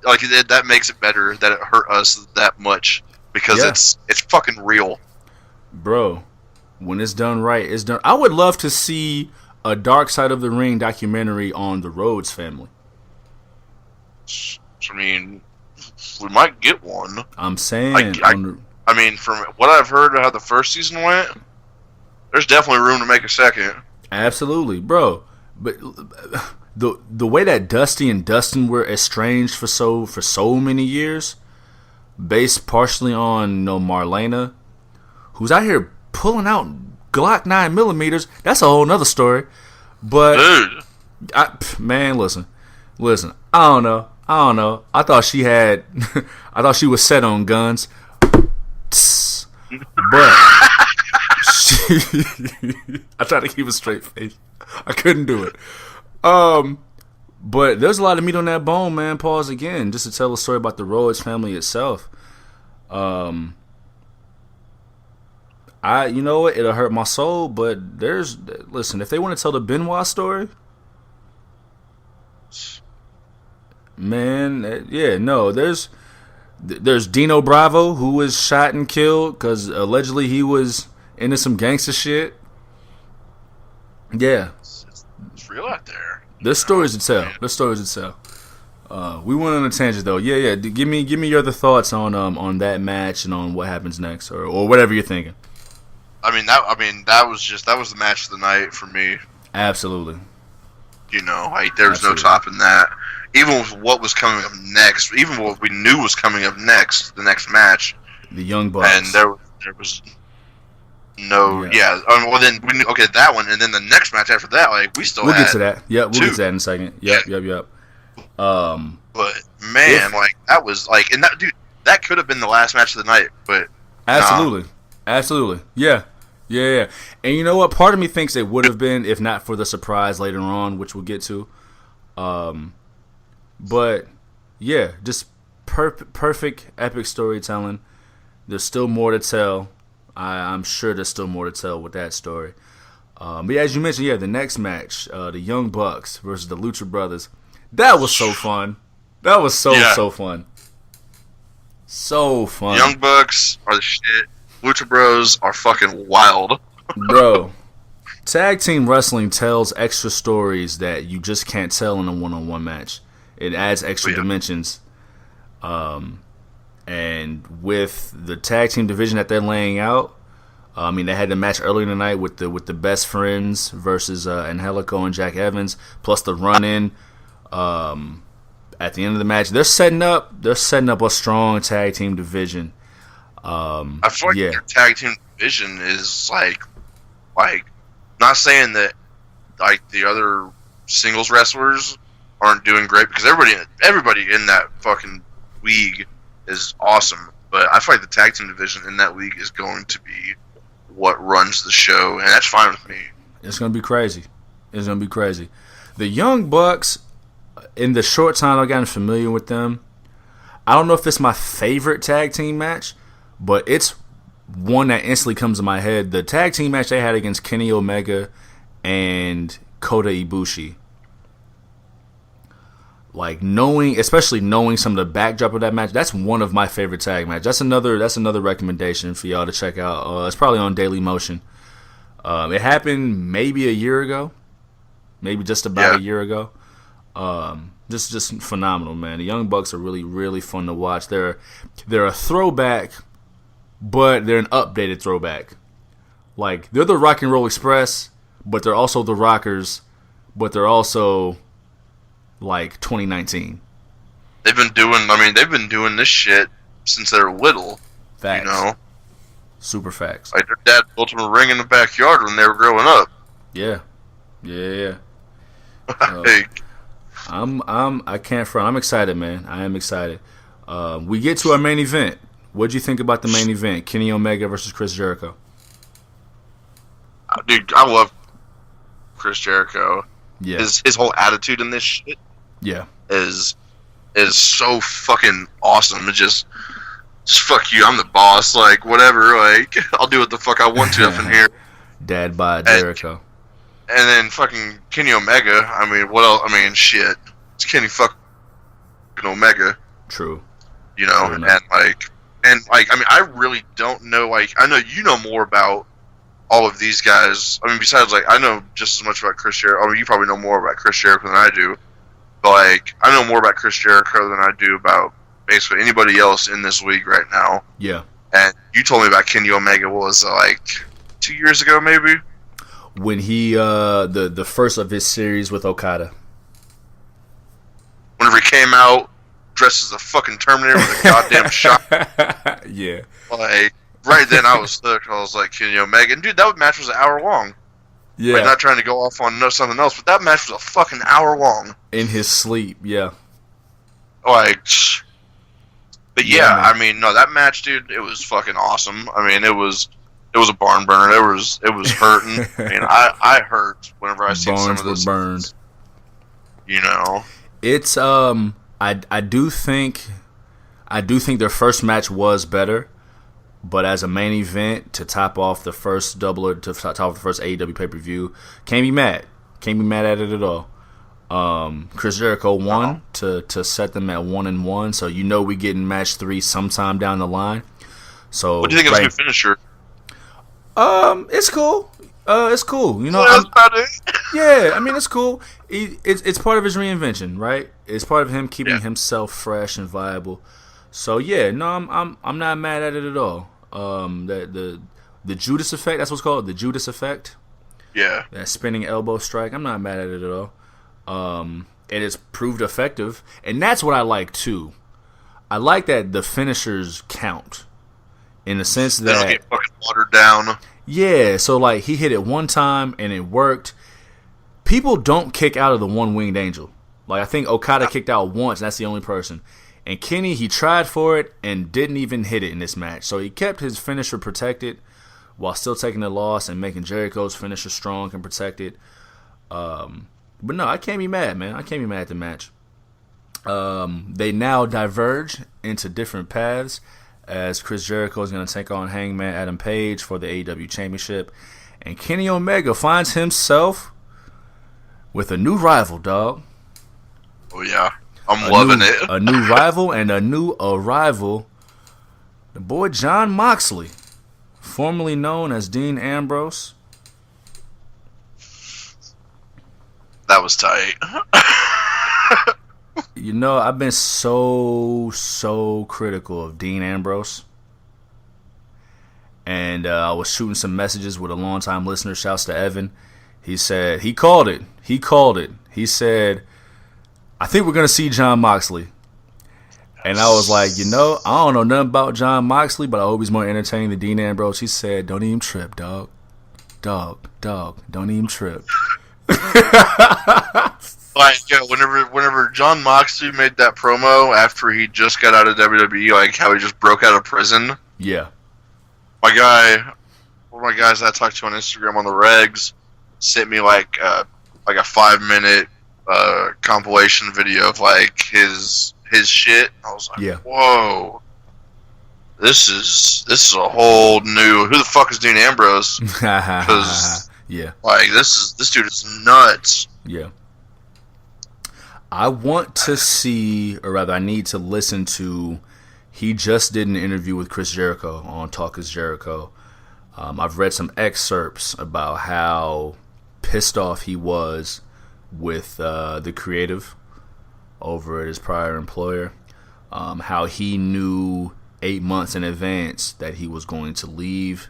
Speaker 2: like that makes it better that it hurt us that much, because it's fucking real,
Speaker 3: bro. When it's done right, it's done. I would love to see a Dark Side of the Ring documentary on the Rhodes family.
Speaker 2: I mean, we might get one.
Speaker 3: I'm saying.
Speaker 2: I mean, from what I've heard of how the first season went, there's definitely room to make a second.
Speaker 3: Absolutely, bro. But the way that Dusty and Dustin were estranged for so many years, based partially on Marlena, who's out here pulling out Glock 9mm, that's a whole nother story. But man, listen, I don't know. I thought she was set on guns. But I tried to keep a straight face. I couldn't do it. But there's a lot of meat on that bone, man. Pause again, just to tell a story about the Rhodes family itself. You know what? It'll hurt my soul, but listen, if they want to tell the Benoit story, man, there's Dino Bravo, who was shot and killed because allegedly he was into some gangster shit. Yeah.
Speaker 2: It's real out there.
Speaker 3: There's stories to tell. We went on a tangent though. Yeah. Give me your other thoughts on that match and on what happens next, or whatever you're thinking.
Speaker 2: I mean that was the match of the night for me.
Speaker 3: Absolutely.
Speaker 2: There was no topping that. Even with what was coming up next, even what we knew was coming up next, the next match,
Speaker 3: the Young Bucks,
Speaker 2: and there was no, well then we knew, okay, that one, and then the next match after that, like we'll
Speaker 3: get to that. Yeah, we'll get to that in a second. Yep.
Speaker 2: But man, like that was like, and that dude, that could have been the last match of the night, but
Speaker 3: absolutely, yeah. And you know what? Part of me thinks it would have been if not for the surprise later on, which we'll get to. But yeah, just perfect epic storytelling. There's still more to tell. I'm sure there's still more to tell with that story. But as you mentioned, the next match, the Young Bucks versus the Lucha Brothers. That was so fun. That was so fun. So fun.
Speaker 2: Young Bucks are the shit. Lucha Bros are fucking wild.
Speaker 3: Bro, tag team wrestling tells extra stories that you just can't tell in a one-on-one match. It adds extra dimensions. And with the tag team division that they're laying out, they had the match earlier tonight with the Best Friends versus Angelico and Jack Evans, plus the run-in at the end of the match. They're setting up a strong tag team division.
Speaker 2: I feel like their tag team division is like not saying that like the other singles wrestlers aren't doing great, because everybody in that fucking league is awesome, but I feel like the tag team division in that league is going to be what runs the show, and that's fine with me.
Speaker 3: It's gonna be crazy. The Young Bucks, in the short time I've gotten familiar with them, I don't know if it's my favorite tag team match, but it's one that instantly comes to my head. The tag team match they had against Kenny Omega and Kota Ibushi. Like especially knowing some of the backdrop of that match, that's one of my favorite tag matches. That's another recommendation for y'all to check out. It's probably on Daily Motion. It happened maybe a year ago, maybe just about a year ago. Just phenomenal, man. The Young Bucks are really, really fun to watch. They're a throwback but they're an updated throwback. Like, they're the Rock and Roll Express, but they're also the Rockers, but they're also, like, 2019.
Speaker 2: They've been doing this shit since they were little.
Speaker 3: Facts.
Speaker 2: You know?
Speaker 3: Super facts.
Speaker 2: Like, their dad built them a ring in the backyard when they were growing up.
Speaker 3: Yeah.
Speaker 2: Like,
Speaker 3: I can't front. I'm excited, man. I am excited. We get to our main event. What'd you think about the main event? Kenny Omega versus Chris Jericho.
Speaker 2: dude, I love Chris Jericho.
Speaker 3: Yeah.
Speaker 2: His whole attitude in this shit.
Speaker 3: Yeah.
Speaker 2: Is so fucking awesome. It's just fuck you, I'm the boss. Like, whatever. Like, I'll do what the fuck I want to up in here.
Speaker 3: Dad by Jericho.
Speaker 2: And then fucking Kenny Omega. I mean, what else? I mean, shit. It's Kenny fucking Omega.
Speaker 3: True.
Speaker 2: You know, and I mean, I really don't know. Like, I know you know more about all of these guys. I mean, besides, like, I know just as much about Chris Jericho. I mean, you probably know more about Chris Jericho than I do. But, like, I know more about Chris Jericho than I do about basically anybody else in this league right now.
Speaker 3: Yeah.
Speaker 2: And you told me about Kenny Omega, what was it, like 2 years ago, maybe?
Speaker 3: When he, the first of his series with Okada.
Speaker 2: Whenever he came out, dressed as a fucking Terminator with a goddamn shot.
Speaker 3: Yeah.
Speaker 2: Like, right then I was hooked. I was like, Kenny Omega. And dude, that match was an hour long.
Speaker 3: Yeah.
Speaker 2: Like, not trying to go off on something else, but that match was a fucking hour long.
Speaker 3: In his sleep, yeah.
Speaker 2: Like, but yeah,
Speaker 3: man.
Speaker 2: I mean, no, that match, dude, it was fucking awesome. I mean, it was a barn burner. It was hurting. I mean, I hurt whenever I see some of this.
Speaker 3: Burned.
Speaker 2: You know,
Speaker 3: it's I do think their first match was better, but as a main event to top off the first double or to top off the first AEW pay-per-view, can't be mad at it at all. Chris Jericho won to set them at 1-1, so you know we getting match 3 sometime down the line. So
Speaker 2: what do you think of his finisher?
Speaker 3: It's cool. It's cool. You know,
Speaker 2: that's about it.
Speaker 3: Yeah, I mean, it's cool. It's part of his reinvention, right? It's part of him keeping himself fresh and viable. So yeah, no, I'm not mad at it at all. The Judas effect, that's what's called, the Judas effect.
Speaker 2: Yeah.
Speaker 3: That spinning elbow strike, I'm not mad at it at all. It has proved effective, and that's what I like too. I like that the finishers count, in the sense that
Speaker 2: they don't get fucking watered down.
Speaker 3: Yeah, so like he hit it one time and it worked. People don't kick out of the one-winged angel. Like I think Okada kicked out once, and that's the only person. And Kenny, he tried for it and didn't even hit it in this match. So he kept his finisher protected while still taking the loss and making Jericho's finisher strong and protected. But no, I can't be mad, man. I can't be mad at the match. They now diverge into different paths as Chris Jericho is going to take on Hangman Adam Page for the AEW Championship. And Kenny Omega finds himself with a new rival, dog.
Speaker 2: Oh, yeah. I'm loving it.
Speaker 3: A new rival and a new arrival. The boy Jon Moxley, formerly known as Dean Ambrose.
Speaker 2: That was tight.
Speaker 3: You know, I've been so critical of Dean Ambrose. And I was shooting some messages with a longtime listener. Shouts to Evan. He said, he called it. He said, I think we're going to see Jon Moxley. And I was like, you know, I don't know nothing about Jon Moxley, but I hope he's more entertaining than Dean Ambrose. He said, don't even trip, dog. Dog, don't even trip.
Speaker 2: Like, yeah, whenever Jon Moxley made that promo after he just got out of WWE, like how he just broke out of prison.
Speaker 3: Yeah.
Speaker 2: One of my guys that I talked to on Instagram on the regs sent me like a 5-minute compilation video of like his shit. I was like, whoa, this is a whole new. Who the fuck is Dean Ambrose? Because like this dude is nuts.
Speaker 3: Yeah. I want to see, or rather, I need to listen to. He just did an interview with Chris Jericho on Talk Is Jericho. I've read some excerpts about how pissed off he was with the creative over at his prior employer. How he knew 8 months in advance that he was going to leave,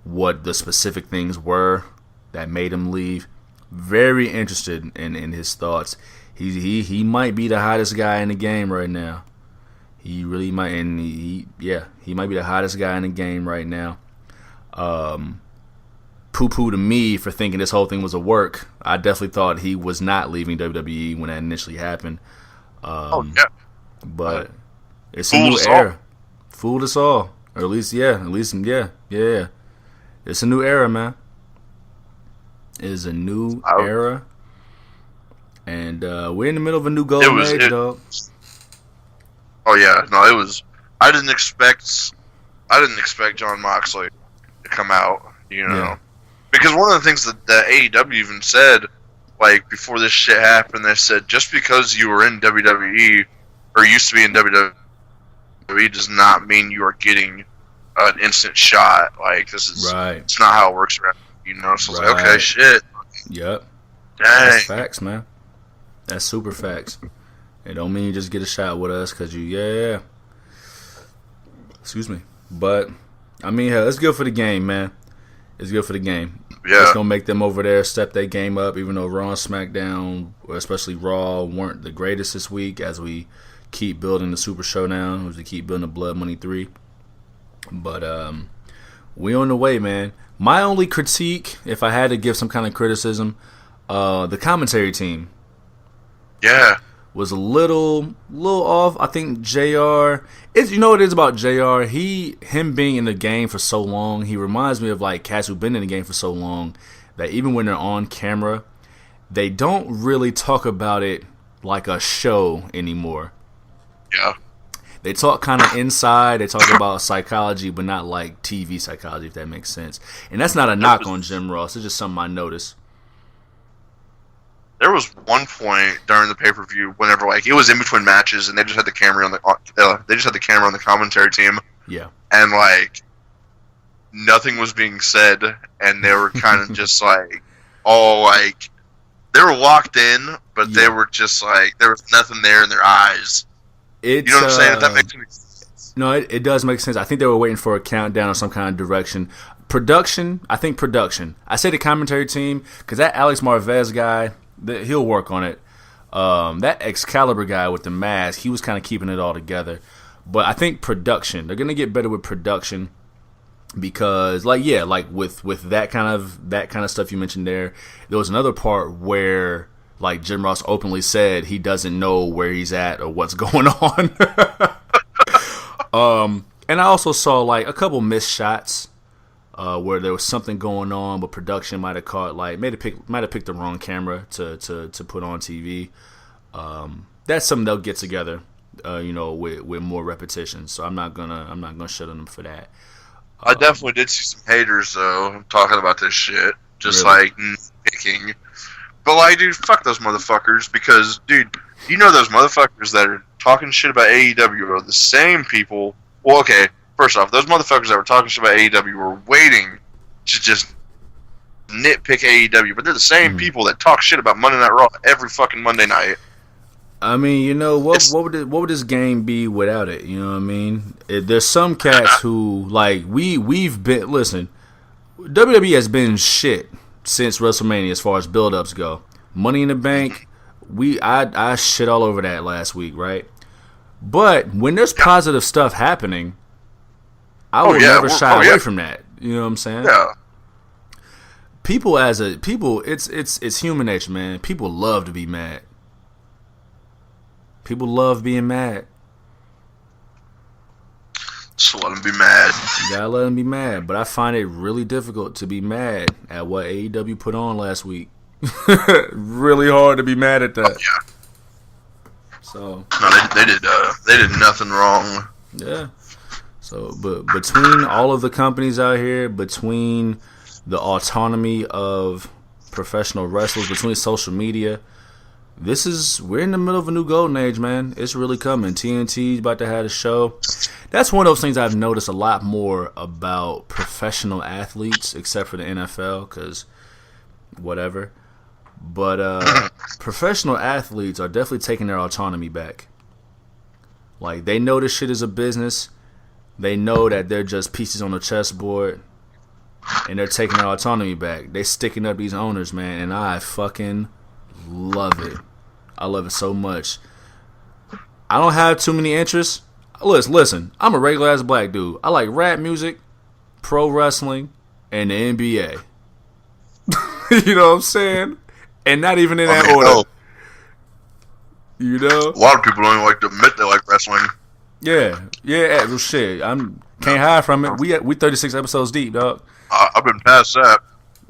Speaker 3: what the specific things were that made him leave. Very interested in his thoughts. He might be the hottest guy in the game right now. He really might, and he might be the hottest guy in the game right now. Poo-poo to me for thinking this whole thing was a work. I definitely thought he was not leaving WWE when that initially happened. But it's a new era. Fooled us all. Or at least. It's a new era, man. It is a new era. And we're in the middle of a new golden age, dog.
Speaker 2: Oh yeah, no, it was. I didn't expect John Moxley to come out, because one of the things that AEW even said, like before this shit happened, they said just because you were in WWE or used to be in WWE does not mean you are getting an instant shot. Like this is
Speaker 3: right.
Speaker 2: It's not how it works around. So it's like, okay, shit.
Speaker 3: Yep.
Speaker 2: Dang.
Speaker 3: That's facts, man. That's super facts. It don't mean you just get a shot with us because Excuse me. But, I mean, hell, it's good for the game, man. It's good for the game.
Speaker 2: Yeah.
Speaker 3: It's going to make them over there step their game up, even though Raw and SmackDown, especially Raw, weren't the greatest this week as we keep building the Super Showdown, as we keep building the Blood Money 3. But, we on the way, man. My only critique, if I had to give some kind of criticism, the commentary team.
Speaker 2: Yeah.
Speaker 3: Was a little off. I think JR, you know what it is about JR? Him being in the game for so long, he reminds me of like cats who've been in the game for so long that even when they're on camera, they don't really talk about it like a show anymore.
Speaker 2: Yeah.
Speaker 3: They talk kind of inside. They talk about psychology, but not like TV psychology, if that makes sense. And that's not a knock on Jim Ross. It's just something I noticed.
Speaker 2: There was one point during the pay-per-view whenever like it was in between matches and they just had the camera on the commentary team.
Speaker 3: Yeah.
Speaker 2: And like nothing was being said and they were kind of just like all like they were locked in, but they were just like there was nothing there in their eyes. You know what I'm saying? If that makes any sense.
Speaker 3: No, it does make sense. I think they were waiting for a countdown or some kind of direction. Production. I say the commentary team because that Alex Marvez guy, he'll work on it. That Excalibur guy with the mask, he was kind of keeping it all together. But I think production, they're gonna get better with production because, like with that kind of stuff you mentioned there was another part where like Jim Ross openly said he doesn't know where he's at or what's going on. And I also saw like a couple missed shots. Where there was something going on, but production might have caught might have picked the wrong camera to put on TV. That's something they'll get together, with more repetition. So I'm not gonna shut on them for that.
Speaker 2: I definitely did see some haters though talking about this shit, just
Speaker 3: really?
Speaker 2: like picking. But like, dude, fuck those motherfuckers because, dude, those motherfuckers that are talking shit about AEW are the same people. Well, okay. First off, those motherfuckers that were talking shit about AEW were waiting to just nitpick AEW, but they're the same people that talk shit about Monday Night Raw every fucking Monday night.
Speaker 3: I mean, what would this game be without it? You know what I mean? There's some cats who like we've been. Listen, WWE has been shit since WrestleMania as far as build-ups go. Money in the Bank, I shit all over that last week, right? But when there's positive stuff happening, I would never shy away from that. You know what I'm saying?
Speaker 2: Yeah.
Speaker 3: People, it's human nature, man. People love to be mad. People love being mad.
Speaker 2: Just let them be mad.
Speaker 3: You gotta let them be mad. But I find it really difficult to be mad at what AEW put on last week. Really hard to be mad at that.
Speaker 2: Oh, yeah.
Speaker 3: So.
Speaker 2: No, they did nothing wrong.
Speaker 3: Yeah. So, but between all of the companies out here, between the autonomy of professional wrestlers, between social media, we're in the middle of a new golden age, man. It's really coming. TNT's about to have a show. That's one of those things I've noticed a lot more about professional athletes, except for the NFL, because whatever. But professional athletes are definitely taking their autonomy back. Like, they know this shit is a business. They know that they're just pieces on the chessboard, and they're taking their autonomy back. They sticking up these owners, man, and I fucking love it. I love it so much. I don't have too many interests. Listen, I'm a regular ass black dude. I like rap music, pro wrestling, and the NBA. You know what I'm saying? And not even in that order. You know?
Speaker 2: A lot of people don't even like to admit they like wrestling.
Speaker 3: Yeah. Well, shit. Can't hide from it. We 36 episodes deep, dog.
Speaker 2: I've been past that.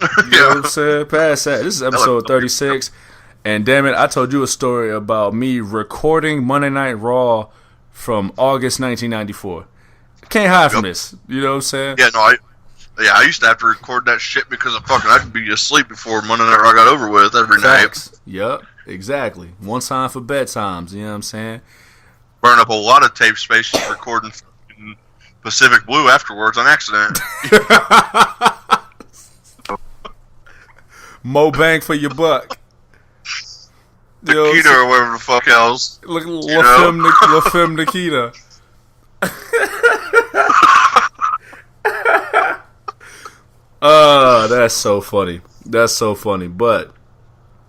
Speaker 3: You know what I'm saying? Past that. This is episode 36. And damn it, I told you a story about me recording Monday Night Raw from August 1994. Can't hide from this. You know what I'm saying?
Speaker 2: Yeah, no, I used to have to record that shit because I'd be asleep before Monday Night Raw got over with every night.
Speaker 3: Yep, exactly. One time for bedtimes, you know what I'm saying?
Speaker 2: Burn up a lot of tape space just recording Pacific Blue afterwards on accident.
Speaker 3: Mo bang for your buck.
Speaker 2: Nikita or whatever the fuck else.
Speaker 3: La Femme Nikita. That's so funny. That's so funny. But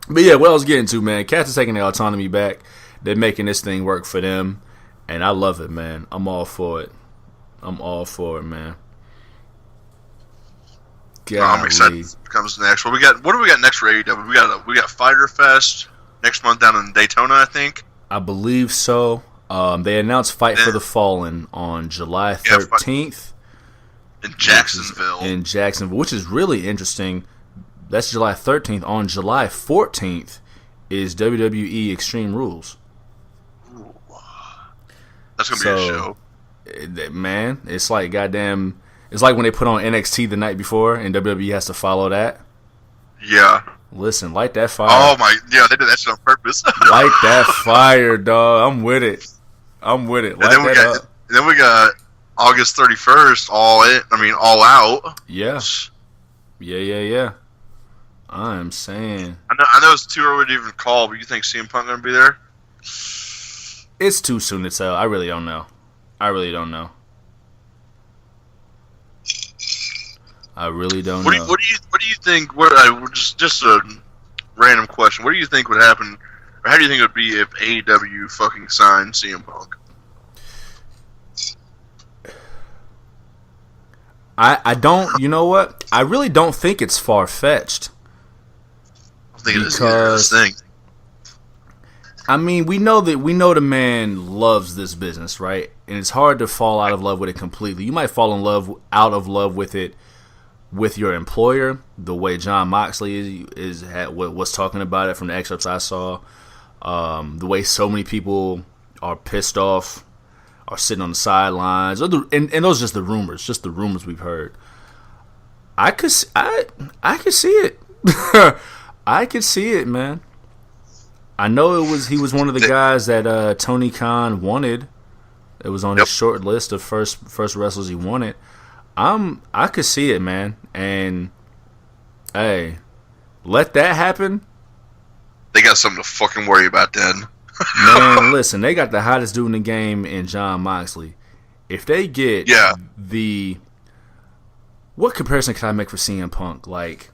Speaker 3: yeah, what I was getting to, man, Cats is taking their autonomy back. They're making this thing work for them. And I love it, man. I'm all for it. I'm all for it, man.
Speaker 2: I'm excited what comes next. What do we got next for AEW? We got Fyter Fest next month down in Daytona, I think.
Speaker 3: I believe so. They announced Fight for the Fallen on July 13th.
Speaker 2: In Jacksonville. Which is really interesting. That's July 13th. On July 14th is WWE Extreme Rules. Ooh. That's going to be a show.
Speaker 3: Man, it's like goddamn... It's like when they put on NXT the night before and WWE has to follow that.
Speaker 2: Yeah.
Speaker 3: Listen, light that fire.
Speaker 2: Oh my... Yeah, they did that shit on purpose.
Speaker 3: Light that fire, dog. I'm with it. Light that up.
Speaker 2: Then we got... August 31st, all out.
Speaker 3: Yeah. Yeah. I'm saying.
Speaker 2: I know it's too early to even call, but you think CM Punk gonna be there?
Speaker 3: It's too soon to tell. I really don't know. I really don't know.
Speaker 2: What do you think? Just a random question. What do you think would happen, or how do you think it would be if AEW fucking signed CM Punk?
Speaker 3: I don't, you know what? I really don't think it's far-fetched.
Speaker 2: I think it is this thing.
Speaker 3: I mean, we know the man loves this business, right? And it's hard to fall out of love with it completely. You might fall out of love with it with your employer, the way John Moxley was talking about it from the excerpts I saw. The way so many people are pissed off, are sitting on the sidelines, and those are just the rumors we've heard. I could see it. I could see it, man. I know he was one of the guys that Tony Khan wanted. It was on his short list of first wrestlers he wanted. I could see it, man. And hey, let that happen.
Speaker 2: They got something to fucking worry about then.
Speaker 3: Man, listen, they got the hottest dude in the game in John Moxley. If they get what comparison can I make for CM Punk? Like,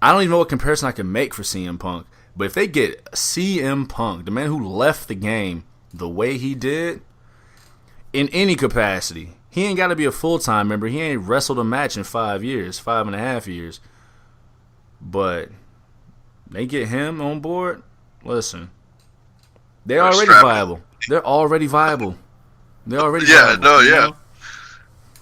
Speaker 3: I don't even know what comparison I can make for CM Punk. But if they get CM Punk, the man who left the game the way he did, in any capacity, he ain't got to be a full-time member. He ain't wrestled a match in 5.5 years. But they get him on board. Listen, they're already viable. They're already viable.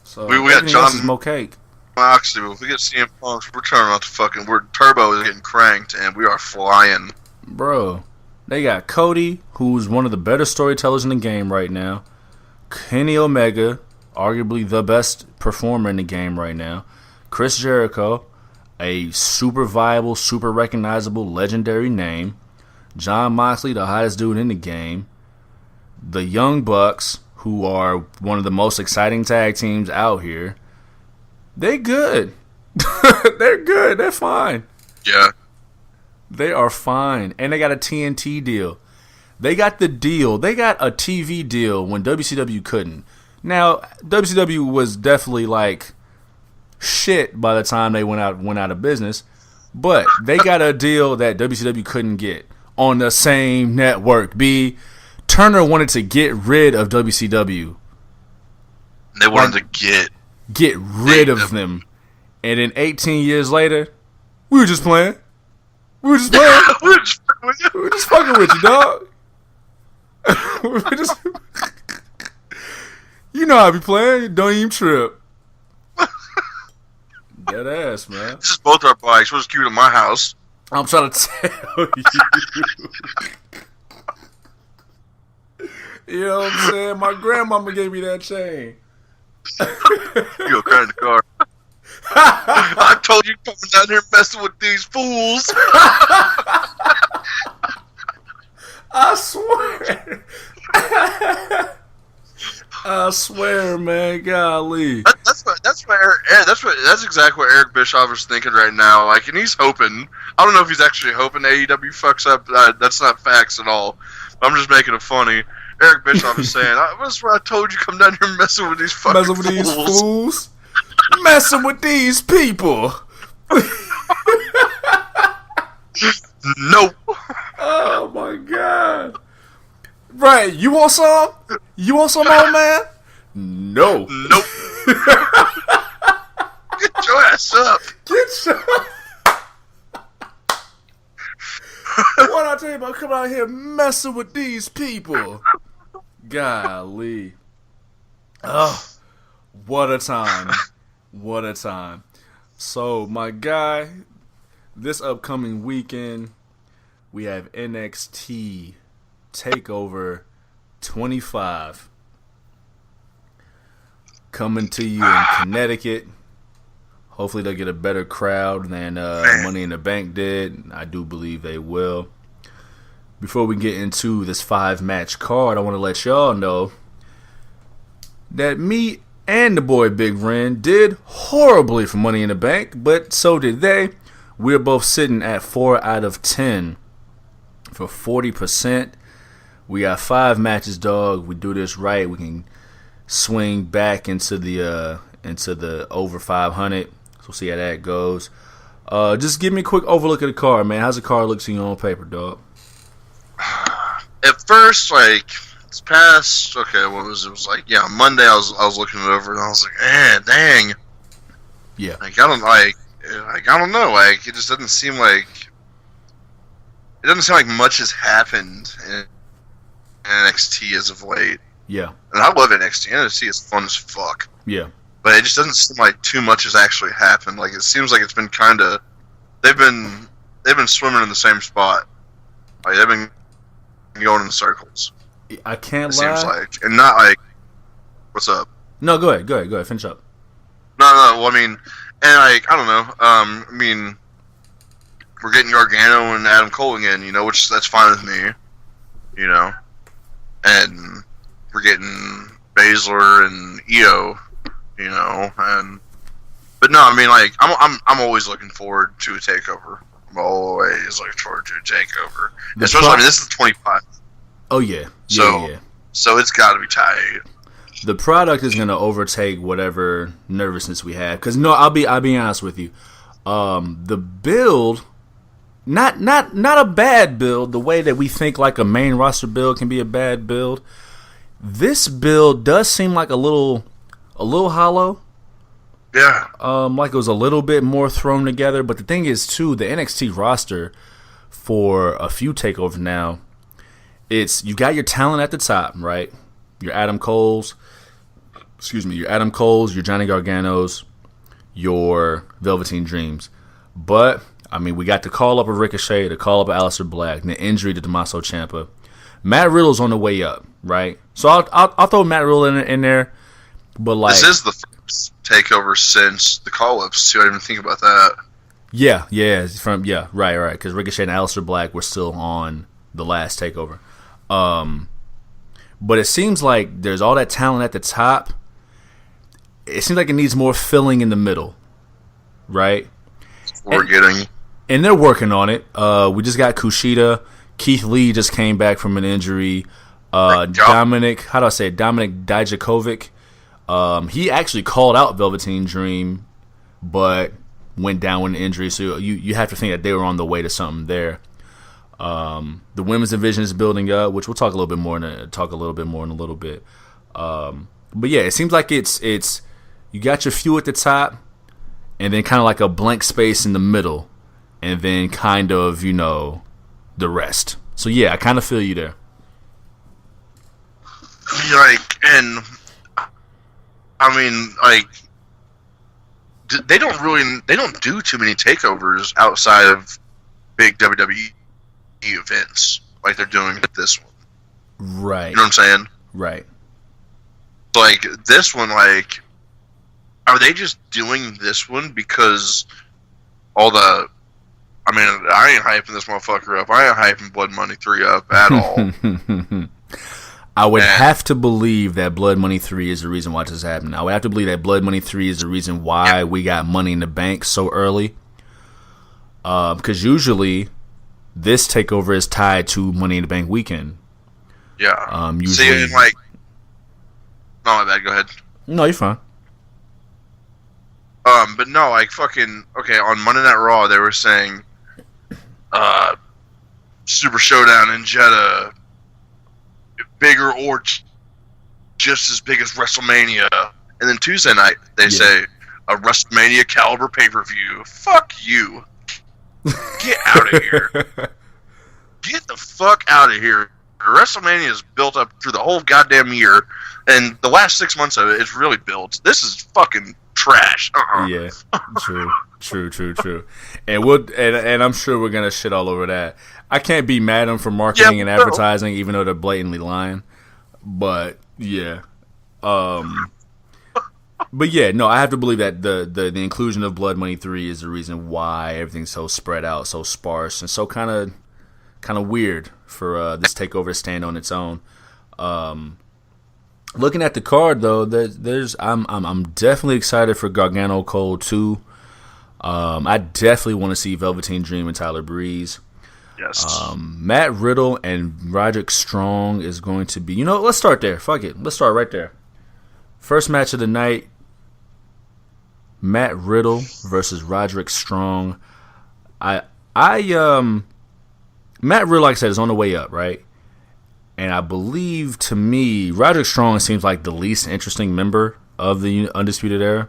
Speaker 3: So
Speaker 2: we got John
Speaker 3: is more cake.
Speaker 2: Moxley. If we get CM Punk, we're turning off the turbo is getting cranked, and we are flying.
Speaker 3: Bro, they got Cody, who's one of the better storytellers in the game right now. Kenny Omega, arguably the best performer in the game right now. Chris Jericho, a super viable, super recognizable, legendary name. John Moxley, the hottest dude in the game. The Young Bucks, who are one of the most exciting tag teams out here. They're good. They're good. They're fine.
Speaker 2: Yeah.
Speaker 3: They are fine. And they got a TNT deal. They got the deal. They got a TV deal when WCW couldn't. Now, WCW was definitely like shit by the time they went out of business, but they got a deal that WCW couldn't get on the same network. Turner wanted to get rid of WCW.
Speaker 2: They wanted to
Speaker 3: get rid of them. And then 18 years later, we were just playing. We were just fucking with you, dog. You know how I be playing. Don't even trip. Dead ass, man.
Speaker 2: This is both our bikes. We'll just keep it at my house.
Speaker 3: I'm trying to tell you. You know what I'm saying? My grandmama gave me that chain.
Speaker 2: You go cry in the car. I told you coming down here messing with these fools.
Speaker 3: I swear. I swear, man. Golly.
Speaker 2: That's exactly what Eric Bischoff is thinking right now. Like, and he's hoping. I don't know if he's actually hoping AEW fucks up. That's not facts at all. I'm just making it funny. Eric Bischoff is saying, "That's what I told you. Come down here messing with these fucking fools.
Speaker 3: These fools. Messing with these people."
Speaker 2: Nope.
Speaker 3: Oh my god. Right, you want some? You want some, old man? No.
Speaker 2: Nope. Get your ass up.
Speaker 3: What I tell you about coming out here messing with these people? Golly. Oh, what a time. What a time. So, my guy, this upcoming weekend, we have NXT Takeover 25 coming to you in Connecticut. Hopefully they'll get a better crowd than Money in the Bank did. I do believe they will. Before we get into this 5-match card, I want to let y'all know that me and the boy Big Ren did horribly for Money in the Bank, but so did they. We're both sitting at 4 out of 10 for 40%. We got 5 matches, dog. We do this right, we can swing back into the over 500. So we'll see how that goes. Just give me a quick overlook of the card, man. How's the card look to you on paper, dog?
Speaker 2: At first, like, it's past. Okay, what was it? It was like, yeah, Monday. I was looking it over and I was like, dang.
Speaker 3: Yeah.
Speaker 2: Like, I don't know. Like, it just doesn't seem like much has happened in NXT as of late.
Speaker 3: Yeah.
Speaker 2: And I love NXT. NXT is fun as fuck.
Speaker 3: Yeah.
Speaker 2: But it just doesn't seem like too much has actually happened. Like, it seems like it's been kind of they've been swimming in the same spot. Like, they've been going in circles.
Speaker 3: I can't
Speaker 2: it
Speaker 3: lie.
Speaker 2: Seems like, and not like, what's up?
Speaker 3: No, go ahead. Finish up.
Speaker 2: No. Well, I mean, and like, I don't know. I mean, we're getting Gargano and Adam Cole again, which that's fine with me, and we're getting Baszler and Io, but no, I mean, like, I'm always looking forward to a takeover. I'm always looking forward to a takeover. Especially, I mean, this is 25.
Speaker 3: Oh yeah.
Speaker 2: So it's got to be tight.
Speaker 3: The product is gonna overtake whatever nervousness we have. Cause no, I'll be honest with you. The build, not a bad build. The way that we think like a main roster build can be a bad build. This build does seem like a little hollow.
Speaker 2: Yeah.
Speaker 3: Like it was a little bit more thrown together. But the thing is, too, the NXT roster for a few takeovers now, you got your talent at the top, right? Your Adam Coles, your Johnny Garganos, your Velveteen Dreams. But, I mean, we got the call-up of Ricochet, the call-up of Aleister Black, and the injury to Tommaso Ciampa. Matt Riddle's on the way up, right? So I'll throw Matt Riddle in there. But like,
Speaker 2: this is the first takeover since the call-ups, too. I didn't even think about that.
Speaker 3: Yeah, right. Because Ricochet and Aleister Black were still on the last takeover. But it seems like there's all that talent at the top. It seems like it needs more filling in the middle, right?
Speaker 2: We're getting,
Speaker 3: and they're working on it. We just got Kushida Keith Lee just came back from an injury. Dominic Dijakovic. He actually called out Velveteen Dream, but went down with an injury. So you have to think that they were on the way to something there. The women's division is building up, which we'll talk a little bit more in a little bit. But yeah, it seems like it's you got your few at the top, and then kind of like a blank space in the middle, and then kind of the rest. So yeah, I kind of feel you there.
Speaker 2: And I mean, they don't do too many takeovers outside of big WWE events like they're doing at this one.
Speaker 3: Right.
Speaker 2: You know what I'm saying?
Speaker 3: Right.
Speaker 2: Like this one, are they just doing this one because I ain't hyping this motherfucker up. I ain't hyping Blood Money 3 up at all.
Speaker 3: I would have to believe that Blood Money 3 is the reason why this is happening. I would have to believe that Blood Money 3 is the reason why we got Money in the Bank so early. Because usually this takeover is tied to Money in the Bank weekend.
Speaker 2: Yeah.
Speaker 3: Usually,
Speaker 2: no, my bad. Go ahead.
Speaker 3: No, you're fine.
Speaker 2: But no, on Monday Night Raw they were saying, Super Showdown in Jeddah, bigger or just as big as WrestleMania, and then Tuesday night they say a WrestleMania caliber pay-per-view. Fuck you. Get out of here. Get the fuck out of here. WrestleMania is built up through the whole goddamn year, and the last 6 months of it is really built. This is fucking trash.
Speaker 3: Yeah, true. And I'm sure we're gonna shit all over that. I can't be mad at them for marketing and advertising, even though they're blatantly lying. But yeah, but yeah, no, I have to believe that the inclusion of Blood Money 3 is the reason why everything's so spread out, so sparse, and so kind of weird for this takeover to stand on its own. Looking at the card though, I'm definitely excited for Gargano Cole 2. I definitely want to see Velveteen Dream and Tyler Breeze.
Speaker 2: Yes.
Speaker 3: Matt Riddle and Roderick Strong is going to be. Let's start there. Fuck it. Let's start right there. First match of the night: Matt Riddle versus Roderick Strong. Matt Riddle, like I said, is on the way up, right? And I believe, to me, Roderick Strong seems like the least interesting member of the Undisputed Era.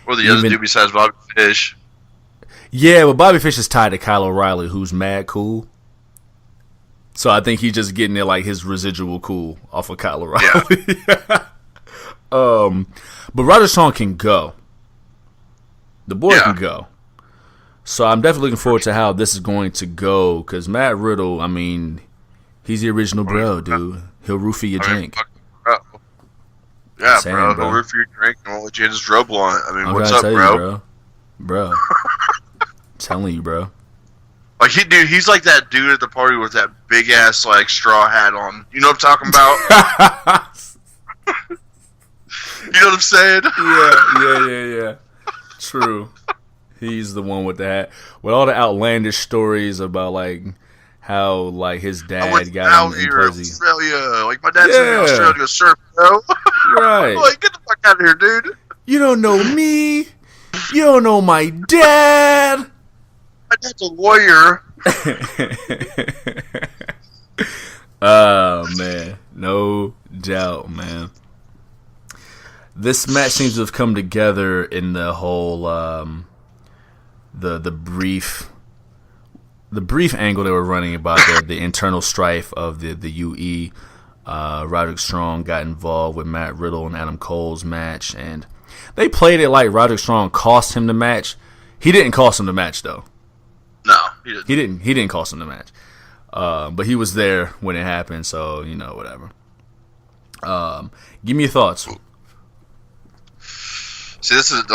Speaker 2: Or the other dude besides Bobby Fish.
Speaker 3: Yeah, but Bobby Fish is tied to Kyle O'Reilly, who's mad cool. So I think he's just getting his residual cool off of Kyle O'Reilly. Yeah. But Roderick Strong can go. The boy can go. So I'm definitely looking forward to how this is going to go. Because Matt Riddle, he's the original bro, dude. He'll roofie your drink.
Speaker 2: Yeah, bro. He'll roofie your drink and won't let you hit his dro blunt. What's up, bro?
Speaker 3: Bro. Telling you, bro.
Speaker 2: He's like that dude at the party with that big ass straw hat on. You know what I'm talking about? You know what I'm saying?
Speaker 3: Yeah. True. He's the one with the hat. With all the outlandish stories about how his dad got him in prison.
Speaker 2: Australia. My dad's in Australia to surf, bro.
Speaker 3: Right.
Speaker 2: Get the fuck out of here, dude.
Speaker 3: You don't know me. You don't know my dad.
Speaker 2: My dad's a lawyer.
Speaker 3: Oh, man. No doubt, man. This match seems to have come together in the whole the brief angle they were running about the internal strife of the UE. Roderick Strong got involved with Matt Riddle and Adam Cole's match, and they played it like Roderick Strong cost him the match. He didn't cost him the match, though.
Speaker 2: No, he didn't.
Speaker 3: He didn't cost him the match. But he was there when it happened, so whatever. Give me your thoughts.
Speaker 2: See, this isn't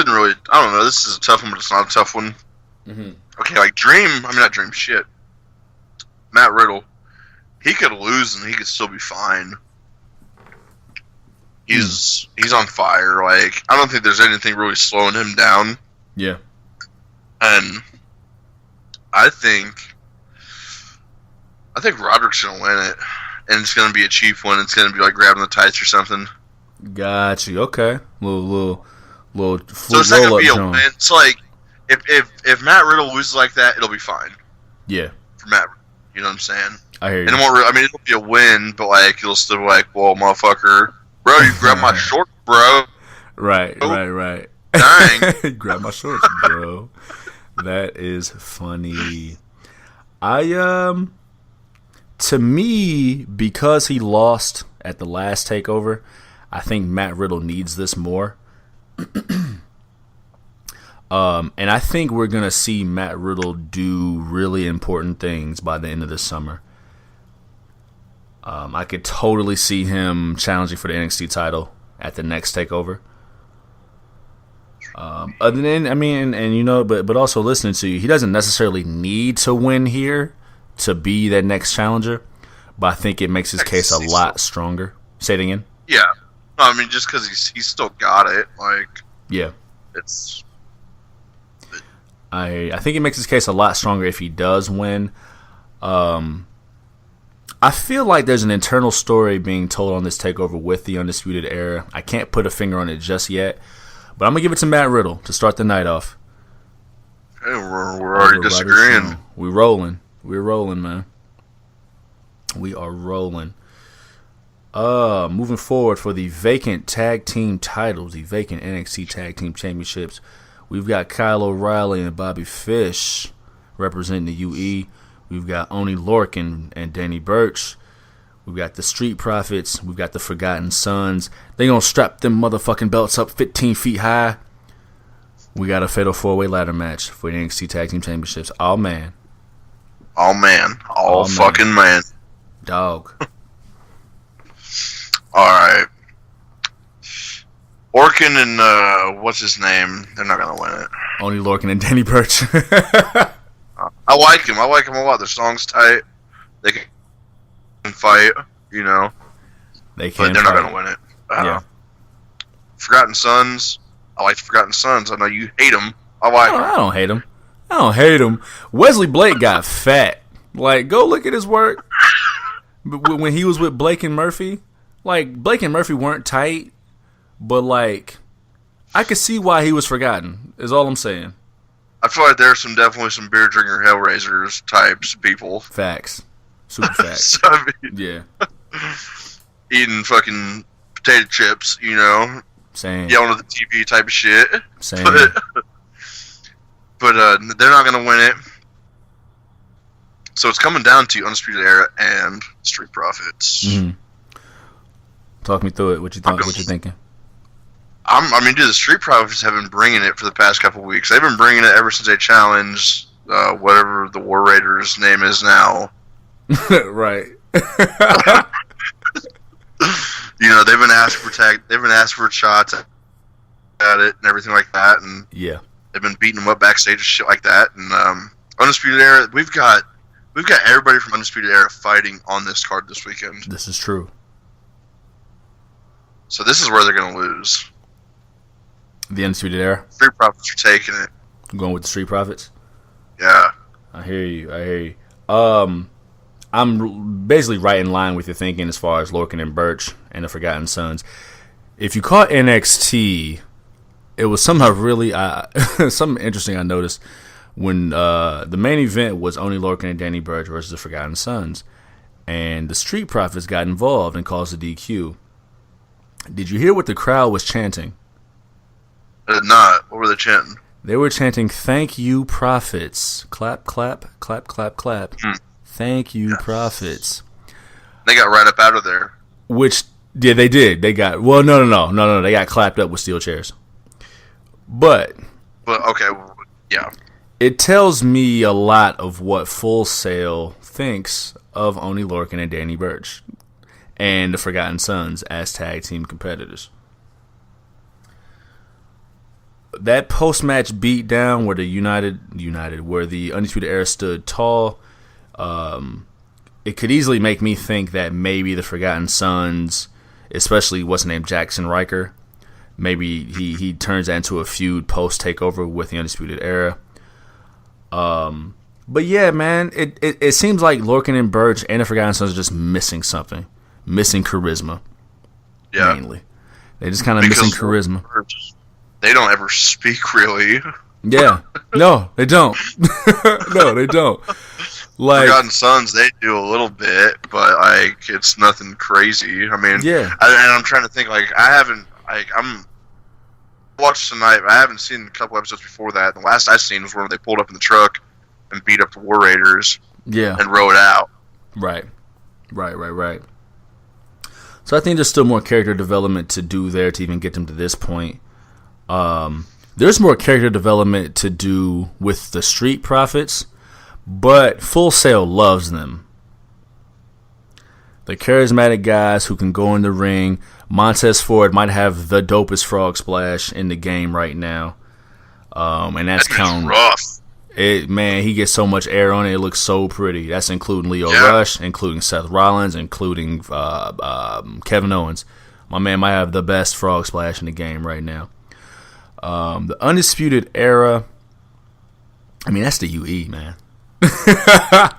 Speaker 2: really, I don't know, this is a tough one, but it's not a tough one.
Speaker 3: Mm-hmm.
Speaker 2: Okay, not Dream, shit. Matt Riddle, he could lose and he could still be fine. He's on fire, I don't think there's anything really slowing him down.
Speaker 3: Yeah.
Speaker 2: And, I think Roderick's gonna win it, and it's gonna be a cheap one. It's gonna be like grabbing the tights or something.
Speaker 3: Got you. Okay, little.
Speaker 2: So it's not gonna be a win. So like, if Matt Riddle loses like that, it'll be fine.
Speaker 3: Yeah.
Speaker 2: For Matt, you know what I'm saying?
Speaker 3: I hear you.
Speaker 2: And it won't. I mean, it'll be a win, but like, it'll still be like, well, motherfucker, bro, you grabbed my shorts, bro.
Speaker 3: Right.
Speaker 2: Dang.
Speaker 3: Grab my shorts, bro. That is funny. To me, because he lost at the last takeover, I think Matt Riddle needs this more. And I think we're gonna see Matt Riddle do really important things by the end of this summer. I could totally see him challenging for the NXT title at the next takeover. Other than, I mean, and you know, but also listening to you, he doesn't necessarily need to win here to be that next challenger, but I think it makes his case a lot stronger. Say it again.
Speaker 2: Yeah, no, I mean, just because he's still got it, like,
Speaker 3: yeah,
Speaker 2: it's.
Speaker 3: I think it makes his case a lot stronger if he does win. I feel like there's an internal story being told on this takeover with the Undisputed Era. I can't put a finger on it just yet, but I'm gonna give it to Matt Riddle to start the night off.
Speaker 2: Hey, we're already disagreeing.
Speaker 3: We're rolling, man. We are rolling. Moving forward for the vacant tag team titles, the vacant NXT Tag Team Championships, we've got Kyle O'Reilly and Bobby Fish representing the UE. We've got Oney Lorcan and Danny Burch. We've got the Street Profits. We've got the Forgotten Sons. They gonna strap them motherfucking belts up 15 feet high. We got a fatal 4-way ladder match for the NXT Tag Team Championships. Oh, man.
Speaker 2: All fucking man.
Speaker 3: Dog.
Speaker 2: Alright. Orkin and, what's his name? They're not gonna win it.
Speaker 3: Oney Lorcan and Danny Burch.
Speaker 2: I like him. I like him a lot. Their song's tight. They can fight, you know.
Speaker 3: They can.
Speaker 2: But they're not gonna win it.
Speaker 3: Yeah.
Speaker 2: Forgotten Sons. I like the Forgotten Sons. I know you hate them. I like them.
Speaker 3: I don't hate him. Wesley Blake got fat. Like, go look at his work. When he was with Blake and Murphy, like, Blake and Murphy weren't tight, but, like, I could see why he was forgotten, is all I'm saying.
Speaker 2: I feel like there's definitely some beer drinker Hellraisers types people.
Speaker 3: Facts. Super facts.
Speaker 2: So, I mean,
Speaker 3: yeah.
Speaker 2: Eating fucking potato chips, you know.
Speaker 3: Same.
Speaker 2: Yelling at the TV type of shit.
Speaker 3: Same.
Speaker 2: But they're not going to win it. So it's coming down to Undisputed Era and Street Profits.
Speaker 3: Mm-hmm. Talk me through it. What you thinking?
Speaker 2: I mean, dude, the Street Profits have been bringing it for the past couple of weeks. They've been bringing it ever since they challenged whatever the War Raiders' name is now.
Speaker 3: Right.
Speaker 2: You know, they've been asked for shots at it and everything like that, and
Speaker 3: yeah,
Speaker 2: they've been beating them up backstage and shit like that. And Undisputed Era, we've got everybody from Undisputed Era fighting on this card this weekend.
Speaker 3: This is true.
Speaker 2: So this is where they're going to lose.
Speaker 3: The Undisputed Era?
Speaker 2: Street Profits are taking it.
Speaker 3: I'm going with the Street Profits?
Speaker 2: Yeah.
Speaker 3: I hear you. I'm basically right in line with your thinking as far as Lorcan and Burch and the Forgotten Sons. If you caught NXT, it was somehow really something interesting I noticed when the main event was Oney Lorcan and Danny Burch versus the Forgotten Sons, and the Street Profits got involved and caused a DQ. Did you hear what the crowd was chanting?
Speaker 2: I did not. What were they chanting?
Speaker 3: They were chanting, "Thank you, Profits. Clap, clap, clap, clap, clap. Thank you, Profits."
Speaker 2: They got right up out of there.
Speaker 3: Which, yeah, they did. They got, well, no. They got clapped up with steel chairs. But
Speaker 2: okay, yeah.
Speaker 3: It tells me a lot of what Full Sail thinks of Oney Lorcan and Danny Burch and the Forgotten Sons as tag team competitors. That post-match beatdown where where the Undisputed Era stood tall, it could easily make me think that maybe the Forgotten Sons, especially what's named Jackson Riker, maybe he turns that into a feud post-takeover with the Undisputed Era. But yeah, man, it seems like Lorcan and Birch and the Forgotten Sons are just missing something. Missing charisma.
Speaker 2: Yeah.
Speaker 3: Mainly. They're just kind of missing charisma.
Speaker 2: They don't ever speak, really.
Speaker 3: Yeah. No, they don't. No, they don't. Like,
Speaker 2: Forgotten Sons, they do a little bit, but, like, it's nothing crazy. I mean,
Speaker 3: yeah.
Speaker 2: And I'm trying to think, like, I'm watched tonight, but I haven't seen a couple episodes before that. The last I seen was when they pulled up in the truck and beat up the War Raiders.
Speaker 3: Yeah.
Speaker 2: And rode out.
Speaker 3: Right. So I think there's still more character development to do there to even get them to this point. There's more character development to do with the Street Profits, but Full Sail loves them. The charismatic guys who can go in the ring. Montez Ford might have the dopest frog splash in the game right now. And that's counting.
Speaker 2: Rough.
Speaker 3: Man, he gets so much air on it. It looks so pretty. That's including Leo Rush, including Seth Rollins, including Kevin Owens. My man might have the best frog splash in the game right now. The Undisputed Era. I mean, that's the UE, man.
Speaker 2: I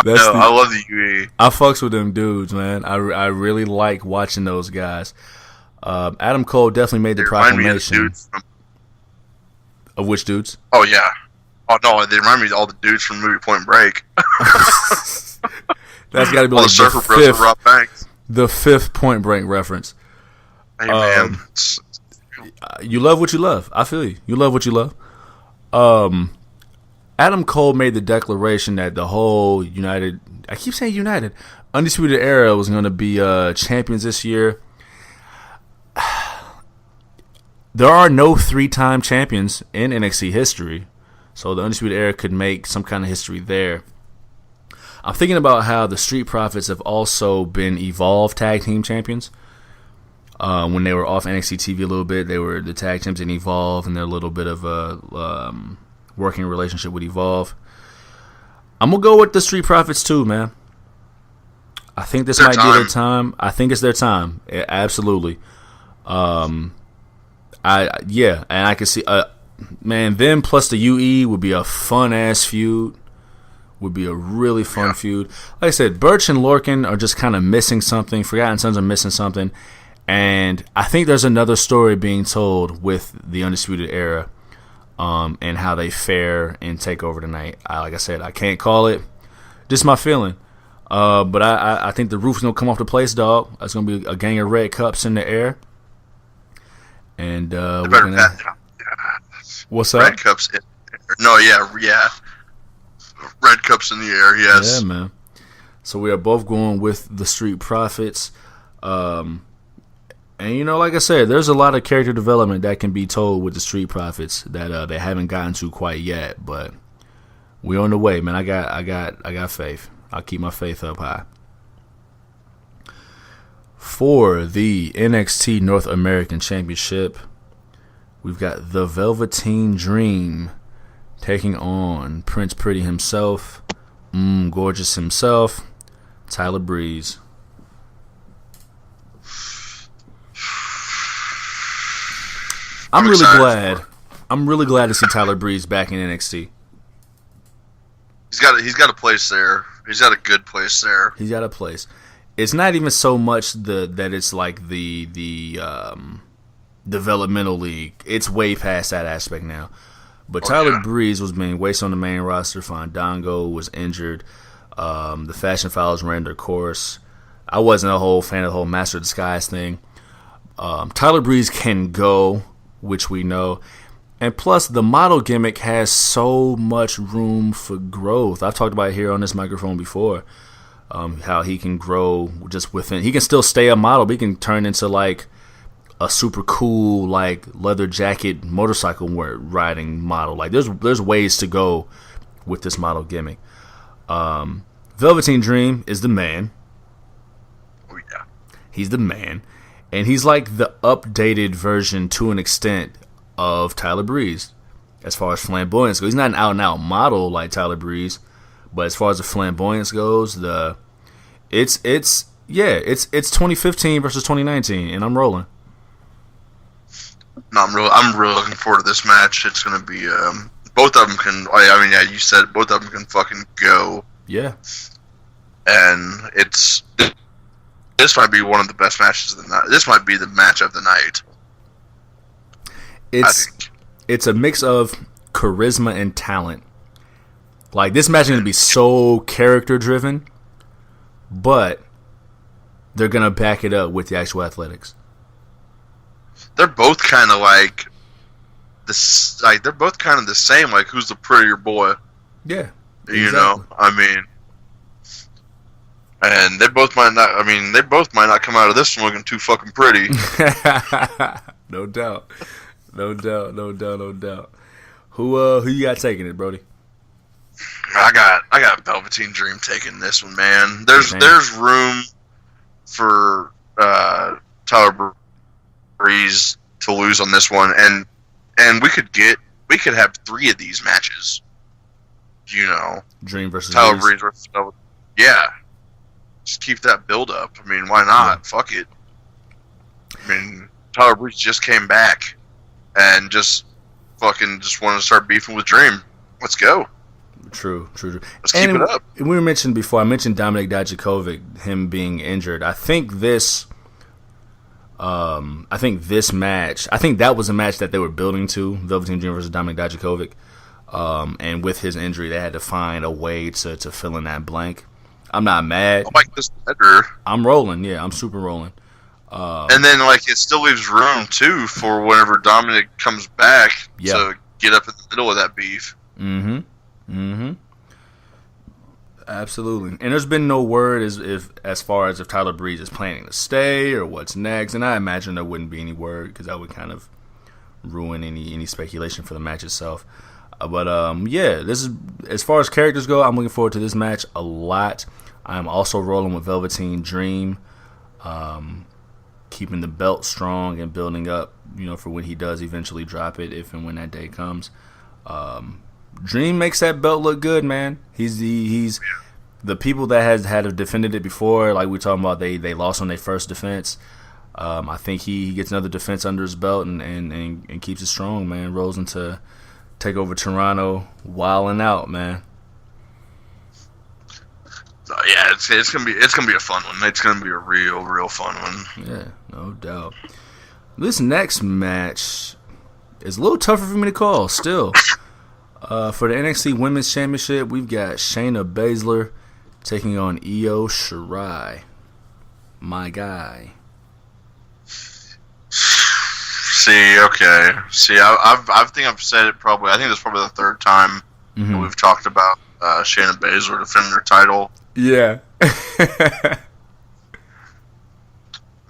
Speaker 2: love the UE.
Speaker 3: I fucks with them dudes, man. I really like watching those guys. Adam Cole definitely made the proclamation. Of which dudes?
Speaker 2: Oh, yeah. Oh, no, they remind me of all the dudes from movie Point Break.
Speaker 3: That's got to be
Speaker 2: all
Speaker 3: like
Speaker 2: the Surfer Bros and Rob Banks.
Speaker 3: The fifth Point Break reference.
Speaker 2: Hey, man.
Speaker 3: You love what you love. I feel you. You love what you love. Adam Cole made the declaration that the whole United, I keep saying United, Undisputed Era was going to be champions this year. There are no 3-time champions in NXT history, so the Undisputed Era could make some kind of history there. I'm thinking about how the Street Profits have also been Evolve Tag Team Champions. When they were off NXT TV a little bit, they were the tag teams in Evolve, and they're a little bit of a working relationship with Evolve. I'm going to go with the Street Profits too, man. I think this might be their time. I think it's their time. Yeah, absolutely. And I can see, man, them plus the UE would be a fun-ass feud. Would be a really fun feud. Like I said, Birch and Lorcan are just kind of missing something. Forgotten Sons are missing something. And I think there's another story being told with the Undisputed Era and how they fare in TakeOver tonight. Like I said, I can't call it. Just my feeling. But I think the roof's going to come off the place, dog. There's going to be a gang of red cups in the air. And we're going to... What's up?
Speaker 2: Red cups in the air. No, yeah. Red cups in the air, yes.
Speaker 3: Yeah, man. So we are both going with the Street Profits. And, like I said, there's a lot of character development that can be told with the Street Profits that they haven't gotten to quite yet. But we're on the way, man. I got faith. I'll keep my faith up high. For the NXT North American Championship, we've got the Velveteen Dream taking on Prince Pretty himself, Gorgeous himself, Tyler Breeze. I'm really glad to see Tyler Breeze back in NXT.
Speaker 2: He's got a place there. He's got a good place there.
Speaker 3: He's got a place. It's not even so much that it's like the developmental league. It's way past that aspect now. But Tyler Breeze was being wasted on the main roster. Fandango was injured. The Fashion Files ran their course. I wasn't a whole fan of the whole Master of Disguise thing. Tyler Breeze can go, which we know. And plus, the model gimmick has so much room for growth. I've talked about it here on this microphone before. How he can grow just within. He can still stay a model, but he can turn into like a super cool like leather jacket motorcycle riding model. Like there's ways to go with this model gimmick. Velveteen Dream is the man.
Speaker 2: Oh yeah,
Speaker 3: he's the man, and he's like the updated version to an extent of Tyler Breeze as far as flamboyance goes. He's not an out and out model like Tyler Breeze, but as far as the flamboyance goes, it's 2015 versus 2019, and I'm rolling.
Speaker 2: No, I'm really looking forward to this match. It's going to be both of them can. I mean, yeah, you said both of them can fucking go.
Speaker 3: Yeah.
Speaker 2: And this might be one of the best matches of the night. This might be the match of the night.
Speaker 3: It's a mix of charisma and talent. Like, this match is going to be so character driven, but they're going to back it up with the actual athletics.
Speaker 2: They're both kind of like this. Like, they're both kind of the same. Like, who's the prettier boy?
Speaker 3: Yeah,
Speaker 2: exactly. You know. I mean, and they both might not. I mean, they both might not come out of this one looking too fucking pretty.
Speaker 3: No doubt. No doubt. Who you got taking it, Brody?
Speaker 2: I got Velveteen Dream taking this one, man. There's room for Tyler Breeze to lose on this one, and we could have 3 of these matches. You know,
Speaker 3: Dream versus
Speaker 2: Tyler Breeze versus yeah. Just keep that build up. I mean, why not? Yeah. Fuck it. I mean, Tyler Breeze just came back and just wanted to start beefing with Dream. Let's go.
Speaker 3: True.
Speaker 2: Let's keep it up.
Speaker 3: We were mentioned before. I mentioned Dominik Dijakovic, him being injured. I think this match. I think that was a match that they were building to, Velveteen Dream versus Dominik Dijakovic. And with his injury, they had to find a way to fill in that blank. I'm not mad.
Speaker 2: I like this better.
Speaker 3: I'm rolling. Yeah, I'm super rolling.
Speaker 2: And then, like, it still leaves room too for whenever Dominik comes back to get up in the middle of that beef.
Speaker 3: Absolutely. And there's been no word as far as if Tyler Breeze is planning to stay or what's next. And I imagine there wouldn't be any word because that would kind of ruin any speculation for the match itself. But this is, as far as characters go, I'm looking forward to this match a lot. I'm also rolling with Velveteen Dream, keeping the belt strong and building up, for when he does eventually drop it, if and when that day comes. Dream makes that belt look good, man. He's the people that have defended it before, like we talking about, they lost on their first defense. I think he gets another defense under his belt and keeps it strong, man. Rolls into Takeover Toronto, wilding out, man.
Speaker 2: Yeah, it's gonna be a fun one. It's gonna be a real fun one.
Speaker 3: Yeah, no doubt. This next match is a little tougher for me to call. Still, for the NXT Women's Championship, we've got Shayna Baszler taking on Io Shirai, my guy.
Speaker 2: I think I've said it probably. I think this is probably the 3rd time that we've talked about Shayna Baszler defending her title.
Speaker 3: Yeah.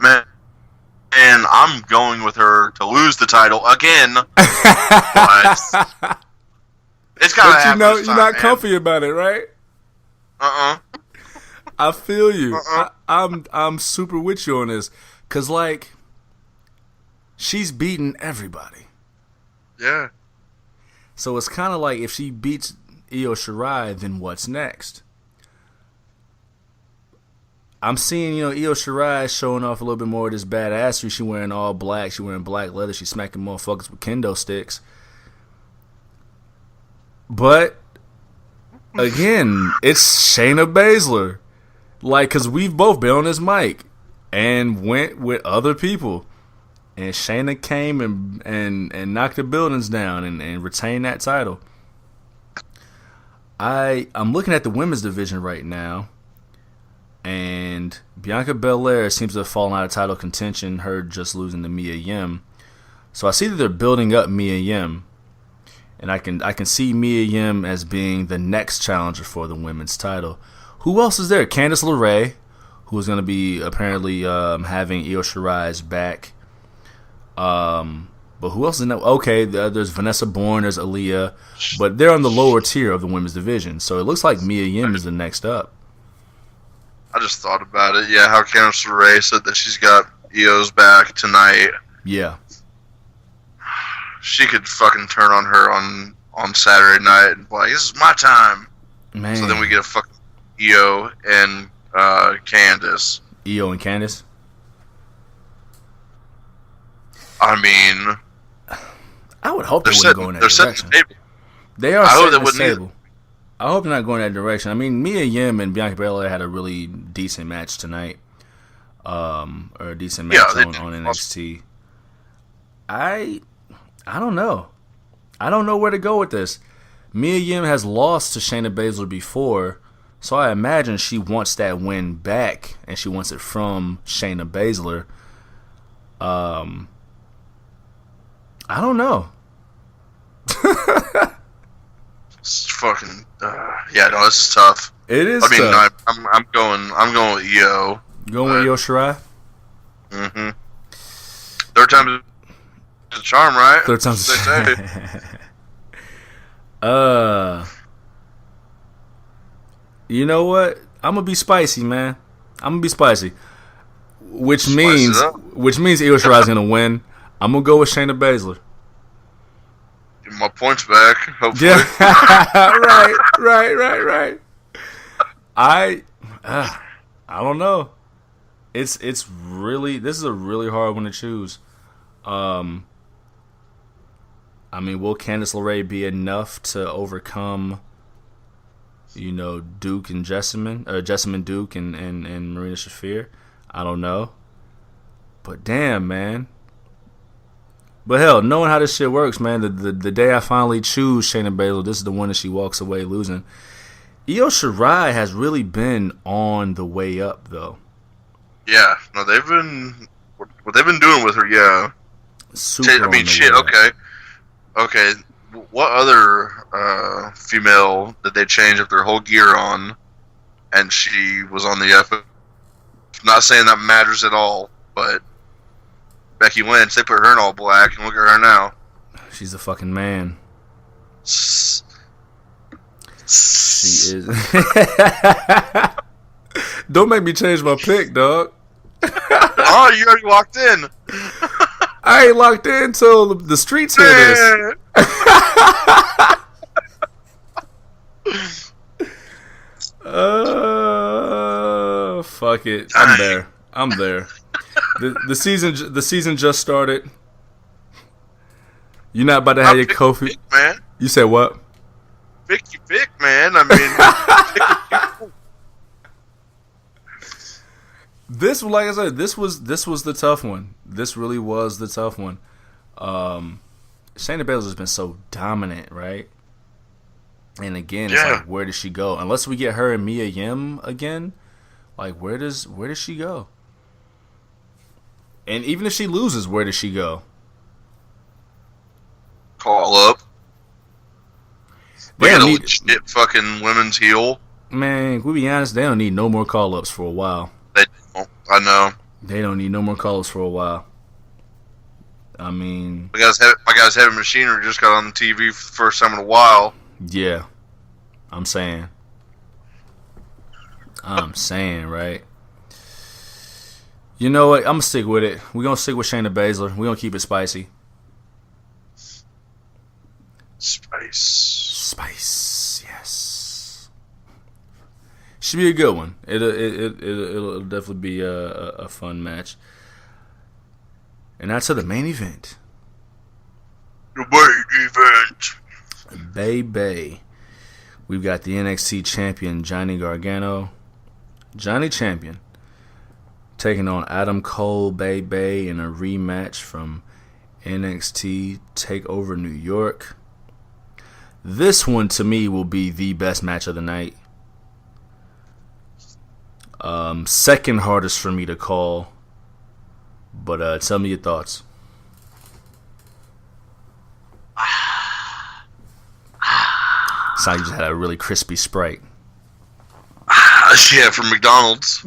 Speaker 2: Man, and I'm going with her to lose the title again. But it's gotta happen.
Speaker 3: You're not comfy about it, right? I feel you. I'm super with you on this, cause like, she's beaten everybody.
Speaker 2: Yeah.
Speaker 3: So it's kind of like, if she beats Io Shirai, then what's next? I'm seeing, Io Shirai showing off a little bit more of this badassery. She wearing all black. She wearing black leather. She smacking motherfuckers with kendo sticks. But, again, it's Shayna Baszler. Like, because we've both been on this mic and went with other people. And Shayna came and knocked the buildings down and retained that title. I'm looking at the women's division right now. And Bianca Belair seems to have fallen out of title contention, her just losing to Mia Yim. So I see that they're building up Mia Yim. And I can see Mia Yim as being the next challenger for the women's title. Who else is there? Candice LeRae, who is going to be apparently having Io Shirai's back. But who else is in that? Okay, there's Vanessa Bourne, there's Aaliyah. But they're on the lower tier of the women's division. So it looks like Mia Yim is the next up.
Speaker 2: I just thought about it. Yeah, how Candice LeRae said that she's got Io's back tonight.
Speaker 3: Yeah.
Speaker 2: She could fucking turn on her on Saturday night and be like, this is my time.
Speaker 3: Man.
Speaker 2: So then we get a fucking Io and Candice.
Speaker 3: Io and Candice?
Speaker 2: I mean,
Speaker 3: I would hope they wouldn't go in that direction. They are setting the table. I hope they're not going that direction. I mean, Mia Yim and Bianca Belair had a really decent match tonight, or a decent match on NXT. I don't know. I don't know where to go with this. Mia Yim has lost to Shayna Baszler before, so I imagine she wants that win back, and she wants it from Shayna Baszler. I don't know.
Speaker 2: It's fucking yeah. No, this is tough.
Speaker 3: It is. I mean, tough.
Speaker 2: I'm going with Io.
Speaker 3: Going with Io Shirai.
Speaker 2: Mm-hmm. Third time is a charm, right?
Speaker 3: Third time's a charm. You know what? I'm gonna be spicy, man. I'm gonna be spicy, which means Io Shirai's gonna win. I'm gonna go with Shayna Baszler.
Speaker 2: Get my points back, hopefully.
Speaker 3: Yeah. right. I don't know. It's really, this is a really hard one to choose. I mean, will Candice LeRae be enough to overcome, Duke and Jessamine Duke and Marina Shafir? I don't know. But damn, man. But hell, knowing how this shit works, man, the day I finally choose Shayna Baszler, this is the one that she walks away losing. Io Shirai has really been on the way up, though.
Speaker 2: Yeah, no, they've been what they've been doing with her. Yeah,
Speaker 3: super.
Speaker 2: I mean, shit. Okay. What other female did they change up their whole gear on, and she was on the F? Not saying that matters at all, but Becky Lynch, they put her in all black, and look at her now.
Speaker 3: She's a fucking man. She is. Don't make me change my pick, dog.
Speaker 2: Oh, you already locked in.
Speaker 3: I ain't locked in till the streets hear this. Fuck it. I'm there. The season just started. You're not about to have your Kofi.
Speaker 2: Pick, man.
Speaker 3: You said what?
Speaker 2: Pick, man. I mean,
Speaker 3: this, like I said, this was the tough one. This really was the tough one. Shayna Baszler's been so dominant, right? And again, it's like, where does she go? Unless we get her and Mia Yim again, like where does she go? And even if she loses, where does she go?
Speaker 2: Call up. They don't need legit fucking women's heel.
Speaker 3: Man, we be honest, they don't need no more call ups for a while.
Speaker 2: They don't. I know.
Speaker 3: They don't need no more call ups for a while. I mean,
Speaker 2: my guys Heavy Machinery just got on the TV for the first time in a while.
Speaker 3: Yeah, I'm saying, right? You know what? I'm gonna stick with it. We're gonna stick with Shayna Baszler. We're gonna keep it spicy. Spice, yes. Should be a good one. It'll definitely be a fun match. And now to the main event.
Speaker 2: The main event.
Speaker 3: Baby. We've got the NXT champion Johnny Gargano. Johnny Champion taking on Adam Cole, baby, in a rematch from NXT Takeover New York. This one, to me, will be the best match of the night. Second hardest for me to call. But tell me your thoughts. Sound you just had a really crispy Sprite.
Speaker 2: Yeah, from McDonald's.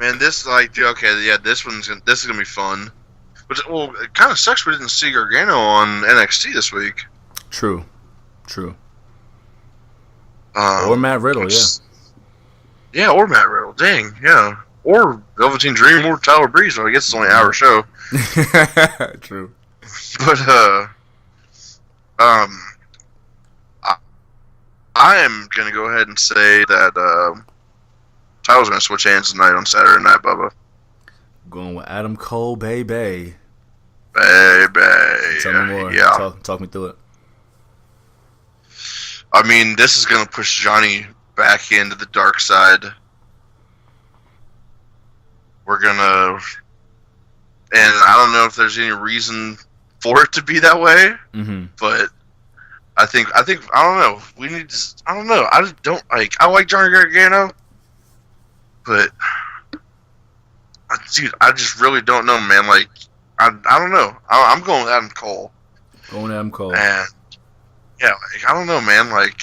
Speaker 2: Man, this this is gonna be fun. But it kind of sucks we didn't see Gargano on NXT this week.
Speaker 3: True. Or Matt Riddle, yeah.
Speaker 2: Yeah, or Matt Riddle. Dang, yeah. Or Velveteen Dream or Tyler Breeze. I guess it's only an hour show.
Speaker 3: True.
Speaker 2: But I am gonna go ahead and say that Title's going to switch hands tonight on Saturday Night, Bubba.
Speaker 3: Going with Adam Cole, baby.
Speaker 2: Baby.
Speaker 3: Tell me more.
Speaker 2: Yeah.
Speaker 3: Talk me through it.
Speaker 2: I mean, this is going to push Johnny back into the dark side. We're going to... And I don't know if there's any reason for it to be that way, but I think I don't know. We need to... I don't know. I just don't like... I like Johnny Gargano, but... Dude, I just really don't know, man. Like, I don't know. I'm going with Adam Cole.
Speaker 3: Going Adam Cole.
Speaker 2: And, yeah, like, I don't know, man. Like,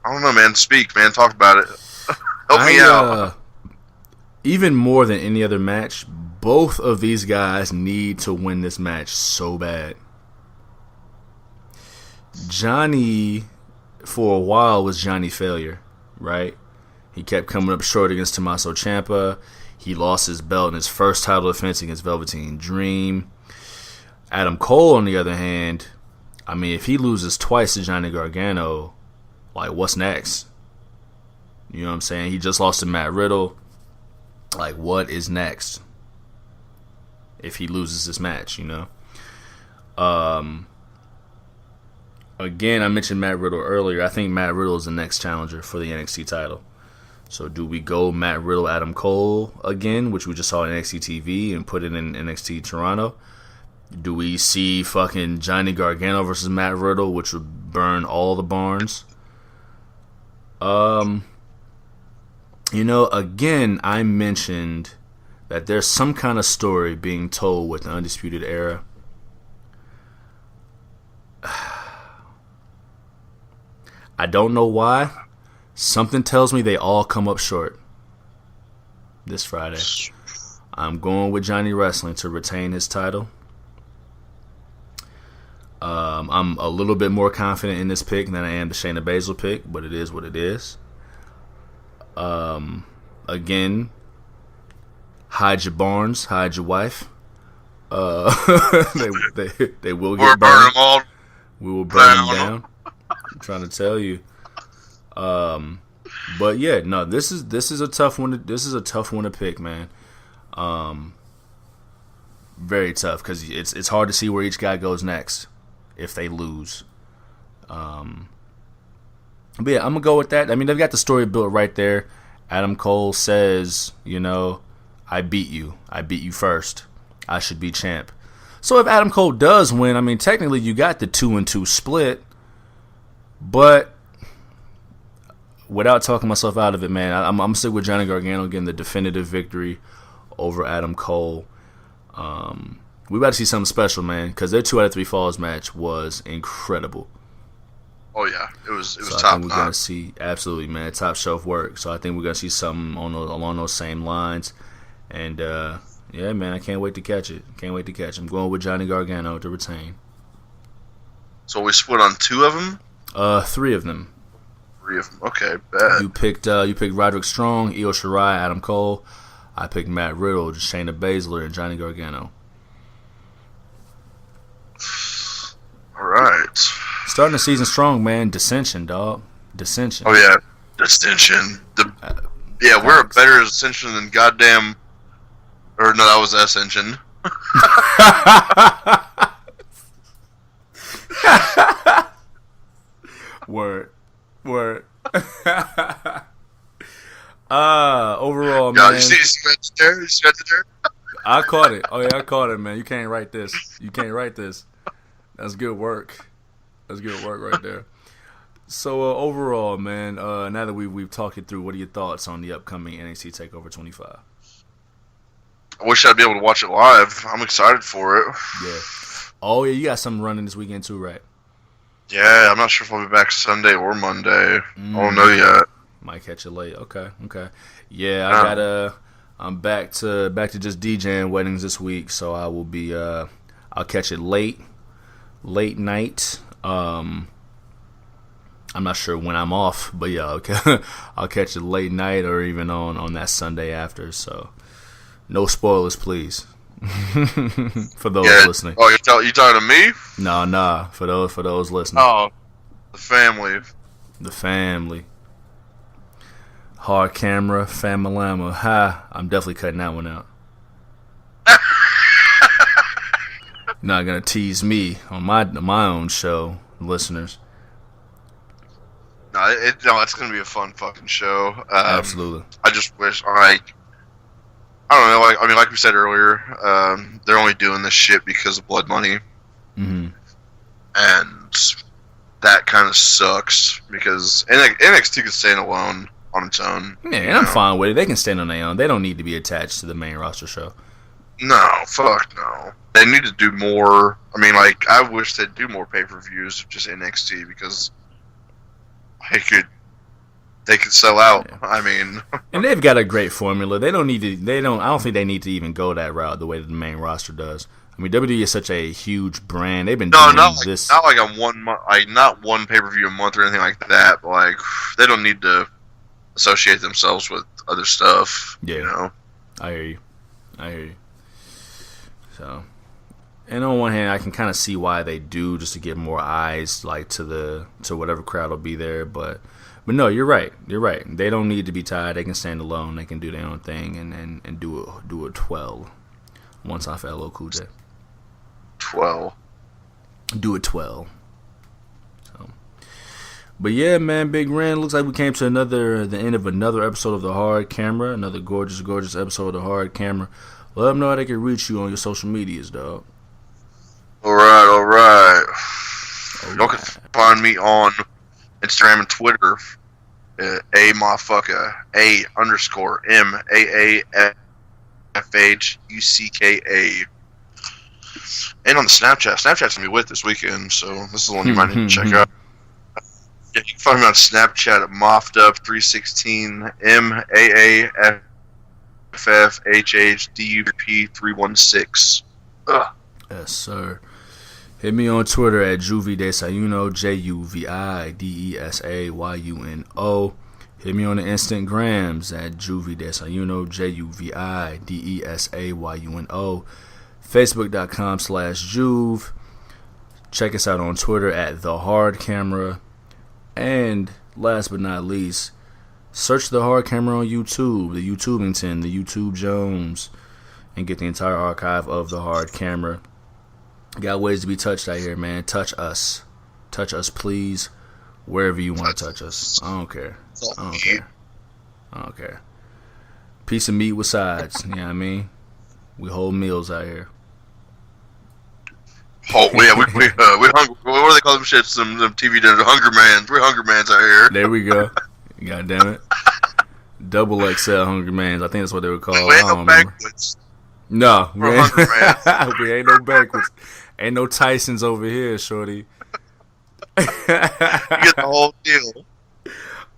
Speaker 2: I don't know, man. Speak, man. Talk about it. Help me out.
Speaker 3: Even more than any other match, both of these guys need to win this match so bad. Johnny, for a while, was Johnny Failure, right? He kept coming up short against Tommaso Ciampa. He lost his belt in his first title defense against Velveteen Dream. Adam Cole, on the other hand, I mean, if he loses twice to Johnny Gargano, like, what's next? You know what I'm saying? He just lost to Matt Riddle. Like, what is next? If he loses this match, you know? Again, I mentioned Matt Riddle earlier. I think Matt Riddle is the next challenger for the NXT title. So do we go Matt Riddle, Adam Cole again, which we just saw in NXT TV, and put it in NXT Toronto? Do we see fucking Johnny Gargano versus Matt Riddle, which would burn all the barns? You know, again, I mentioned that there's some kind of story being told with the Undisputed Era. I don't know why. Something tells me they all come up short this Friday. I'm going with Johnny Wrestling to retain his title. I'm a little bit more confident in this pick than I am the Shayna Baszler pick, but it is what it is. Again, hide your barns, hide your wife. They will get burned. We will burn them down. I'm trying to tell you. But yeah, no, this is a tough one. This is a tough one to pick, man. Very tough because it's hard to see where each guy goes next if they lose. But yeah, I'm gonna go with that. I mean, they've got the story built right there. Adam Cole says, you know, I beat you first. I should be champ. So if Adam Cole does win, I mean, technically you got the 2-2 split, but without talking myself out of it, man, I'm stick with Johnny Gargano getting the definitive victory over Adam Cole. We about to see something special, man, because their 2 out of 3 falls match was incredible.
Speaker 2: Oh yeah, it was
Speaker 3: so
Speaker 2: top.
Speaker 3: I think we're gonna see absolutely, man, top shelf work. So I think we're gonna see something along those same lines. And yeah, man, I can't wait to catch it. I'm going with Johnny Gargano to retain.
Speaker 2: So we split on 2 of them.
Speaker 3: 3 of them.
Speaker 2: 3 of them. Okay, bad.
Speaker 3: You picked Roderick Strong, Io Shirai, Adam Cole. I picked Matt Riddle, Shayna Baszler, and Johnny Gargano.
Speaker 2: All right.
Speaker 3: Starting the season strong, man. Dissension, dog. Dissension.
Speaker 2: Oh yeah, Dissension. Yeah, we're a better Ascension than goddamn. Or no, that was Ascension.
Speaker 3: Word. Overall, man.
Speaker 2: You see the there?
Speaker 3: I caught it. Oh yeah, I caught it, man. You can't write this. That's good work. That's good work right there. So overall, man, now that we've talked it through, what are your thoughts on the upcoming NXT Takeover 25?
Speaker 2: I wish I'd be able to watch it live. I'm excited for it.
Speaker 3: Yeah. Oh yeah, you got something running this weekend too, right?
Speaker 2: Yeah, I'm not sure if I'll be back Sunday or Monday. I don't know yet.
Speaker 3: Might catch it late. Okay. Yeah, I'm back to just DJing weddings this week, so I will be I'll catch it late night. I'm not sure when I'm off, but yeah, okay. I'll catch it late night or even on that Sunday after. So no spoilers, please. For those listening.
Speaker 2: Oh, you talking to me?
Speaker 3: Nah. For those listening.
Speaker 2: Oh, the family.
Speaker 3: Hard camera, Famalama. Ha! I'm definitely cutting that one out. Not gonna tease me on my own show, listeners.
Speaker 2: No, it's gonna be a fun fucking show.
Speaker 3: Absolutely.
Speaker 2: I just wish I don't know. Like we said earlier, they're only doing this shit because of blood money, and that kind of sucks because NXT can stand alone on its own.
Speaker 3: Yeah, I'm fine with it. They can stand on their own. They don't need to be attached to the main roster show.
Speaker 2: No, fuck no. They need to do more. I mean, like, I wish they'd do more pay-per-views of just NXT because they could sell out. Yeah. I mean,
Speaker 3: and they've got a great formula. They don't need to. I don't think they need to even go that route the way that the main roster does. I mean, WWE is such a huge brand. They've been doing this.
Speaker 2: Not like on 1 month, like not one pay-per-view a month or anything like that. But like, they don't need to associate themselves with other stuff.
Speaker 3: Yeah,
Speaker 2: you know?
Speaker 3: I hear you. So, and on one hand, I can kind of see why they do, just to get more eyes, like to whatever crowd will be there. But no, you're right. They don't need to be tied. They can stand alone. They can do their own thing and do a 12. Once off LL Cool J.
Speaker 2: 12.
Speaker 3: Do a 12. So, but yeah, man, Big Ren. Looks like we came to the end of another episode of The Hard Camera. Another gorgeous, gorgeous episode of The Hard Camera. Let them know how they can reach you on your social medias, dog.
Speaker 2: All right. You can find me on Instagram and Twitter. _MAAFHUCKA. And on the Snapchat. Snapchat's going to be with this weekend, so this is the one you might need to check out. Yeah, you can find me on Snapchat at MoffedUp316, MAAFFHHDUP316.
Speaker 3: Yes, sir. Hit me on Twitter at Juvi Desayuno, JUVIDESAYUNO. Hit me on the Instagrams at Juvi Desayuno, JUVIDESAYUNO. Facebook.com/Juve. Check us out on Twitter at The Hard Camera. And last but not least, search The Hard Camera on YouTube, the YouTubington, the YouTube Jones, and get the entire archive of The Hard Camera. Got ways to be touched out here, man. Touch us, please, wherever you want to touch us. I don't care. Piece of meat with sides. You know what I mean? We hold meals out here.
Speaker 2: Oh yeah, we hungry. What do they call them shits? Them TV dinners, Hunger Mans. We're Hunger Mans out here.
Speaker 3: There we go. God damn it. Double XL Hunger Mans. I think that's what they were called.
Speaker 2: We ain't no banquets.
Speaker 3: No,
Speaker 2: we're Hunger Mans.
Speaker 3: We ain't no banquets. Ain't no Tysons over here, shorty.
Speaker 2: You get the whole deal.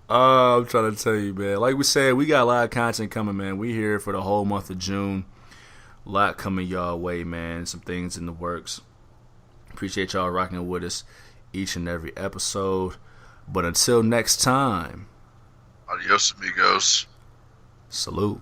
Speaker 3: I'm trying to tell you, man. Like we said, we got a lot of content coming, man. We here for the whole month of June. A lot coming y'all way, man. Some things in the works. Appreciate y'all rocking with us each and every episode. But until next time,
Speaker 2: adios, amigos.
Speaker 3: Salute.